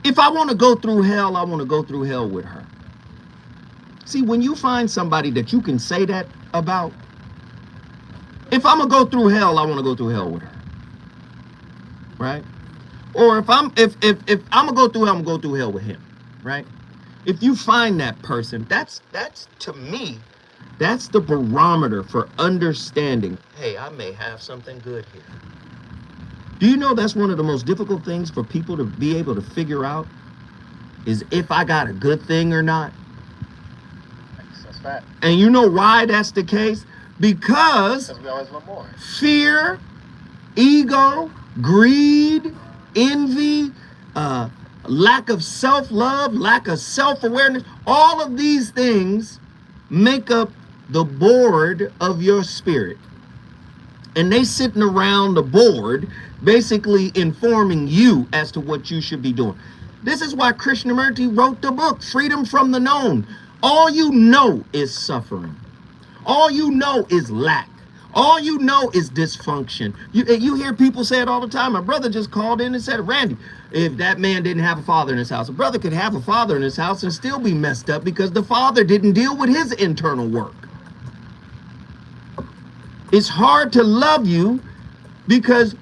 if I want to go through hell, I want to go through hell with her. See, when you find somebody that you can say that about, if I'm going to go through hell, I want to go through hell with her. Right? Or if I'm going to go through hell, I'm going to go through hell with him. Right? If you find that person, that's to me, that's the barometer for understanding, hey, I may have something good here. Do you know that's one of the most difficult things for people to be able to figure out is if I got a good thing or not? That's fact. And you know why that's the case? Because we always want more. Fear, ego, greed, envy, lack of self-love, lack of self-awareness, all of these things make up the board of your spirit. and they sitting around the board basically informing you as to what you should be doing. This is why Krishnamurti wrote the book, Freedom from the Known. All you know is suffering. All you know is lack. All you know is dysfunction. You hear people say it all the time. My brother just called in and said, Randy, if that man didn't have a father in his house, a brother could have a father in his house and still be messed up because the father didn't deal with his internal work. It's hard to love you because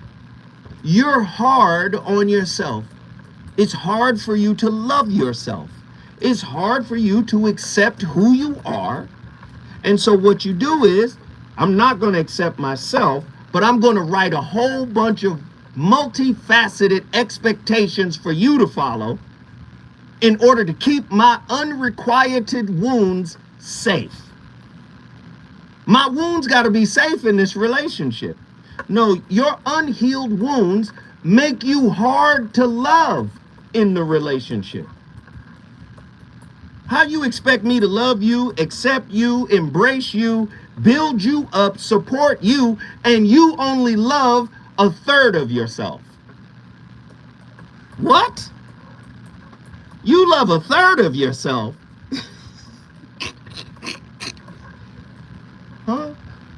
you're hard on yourself. It's hard for you to love yourself. It's hard for you to accept who you are. And so what you do is, I'm not going to accept myself, but I'm going to write a whole bunch of multifaceted expectations for you to follow in order to keep my unrequited wounds safe. My wounds got to be safe in this relationship. No, your unhealed wounds make you hard to love in the relationship. How you expect me to love you, accept you, embrace you, build you up, support you, and you only love a third of yourself? What? You love a third of yourself? Huh?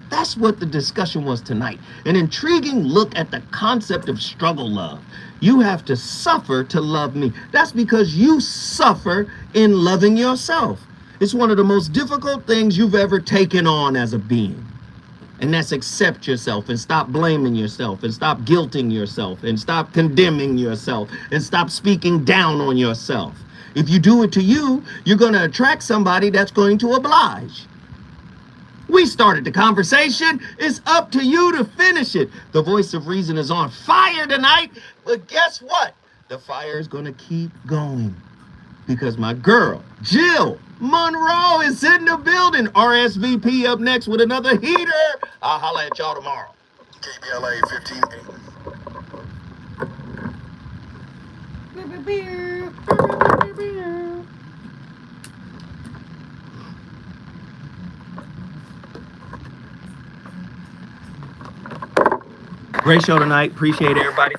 That's what the discussion was tonight. An intriguing look at the concept of struggle love. You have to suffer to love me. That's because you suffer in loving yourself. It's one of the most difficult things you've ever taken on as a being. And that's accept yourself and stop blaming yourself and stop guilting yourself and stop condemning yourself and stop speaking down on yourself. If you do it to you, you're going to attract somebody that's going to oblige. We started the conversation. It's up to you to finish it. The voice of reason is on fire tonight. But guess what? The fire is going to keep going. Because my girl, Jill Monroe, is in the building. RSVP up next with another heater. I'll holla at y'all tomorrow. KBLA 1580. Great show tonight. Appreciate everybody.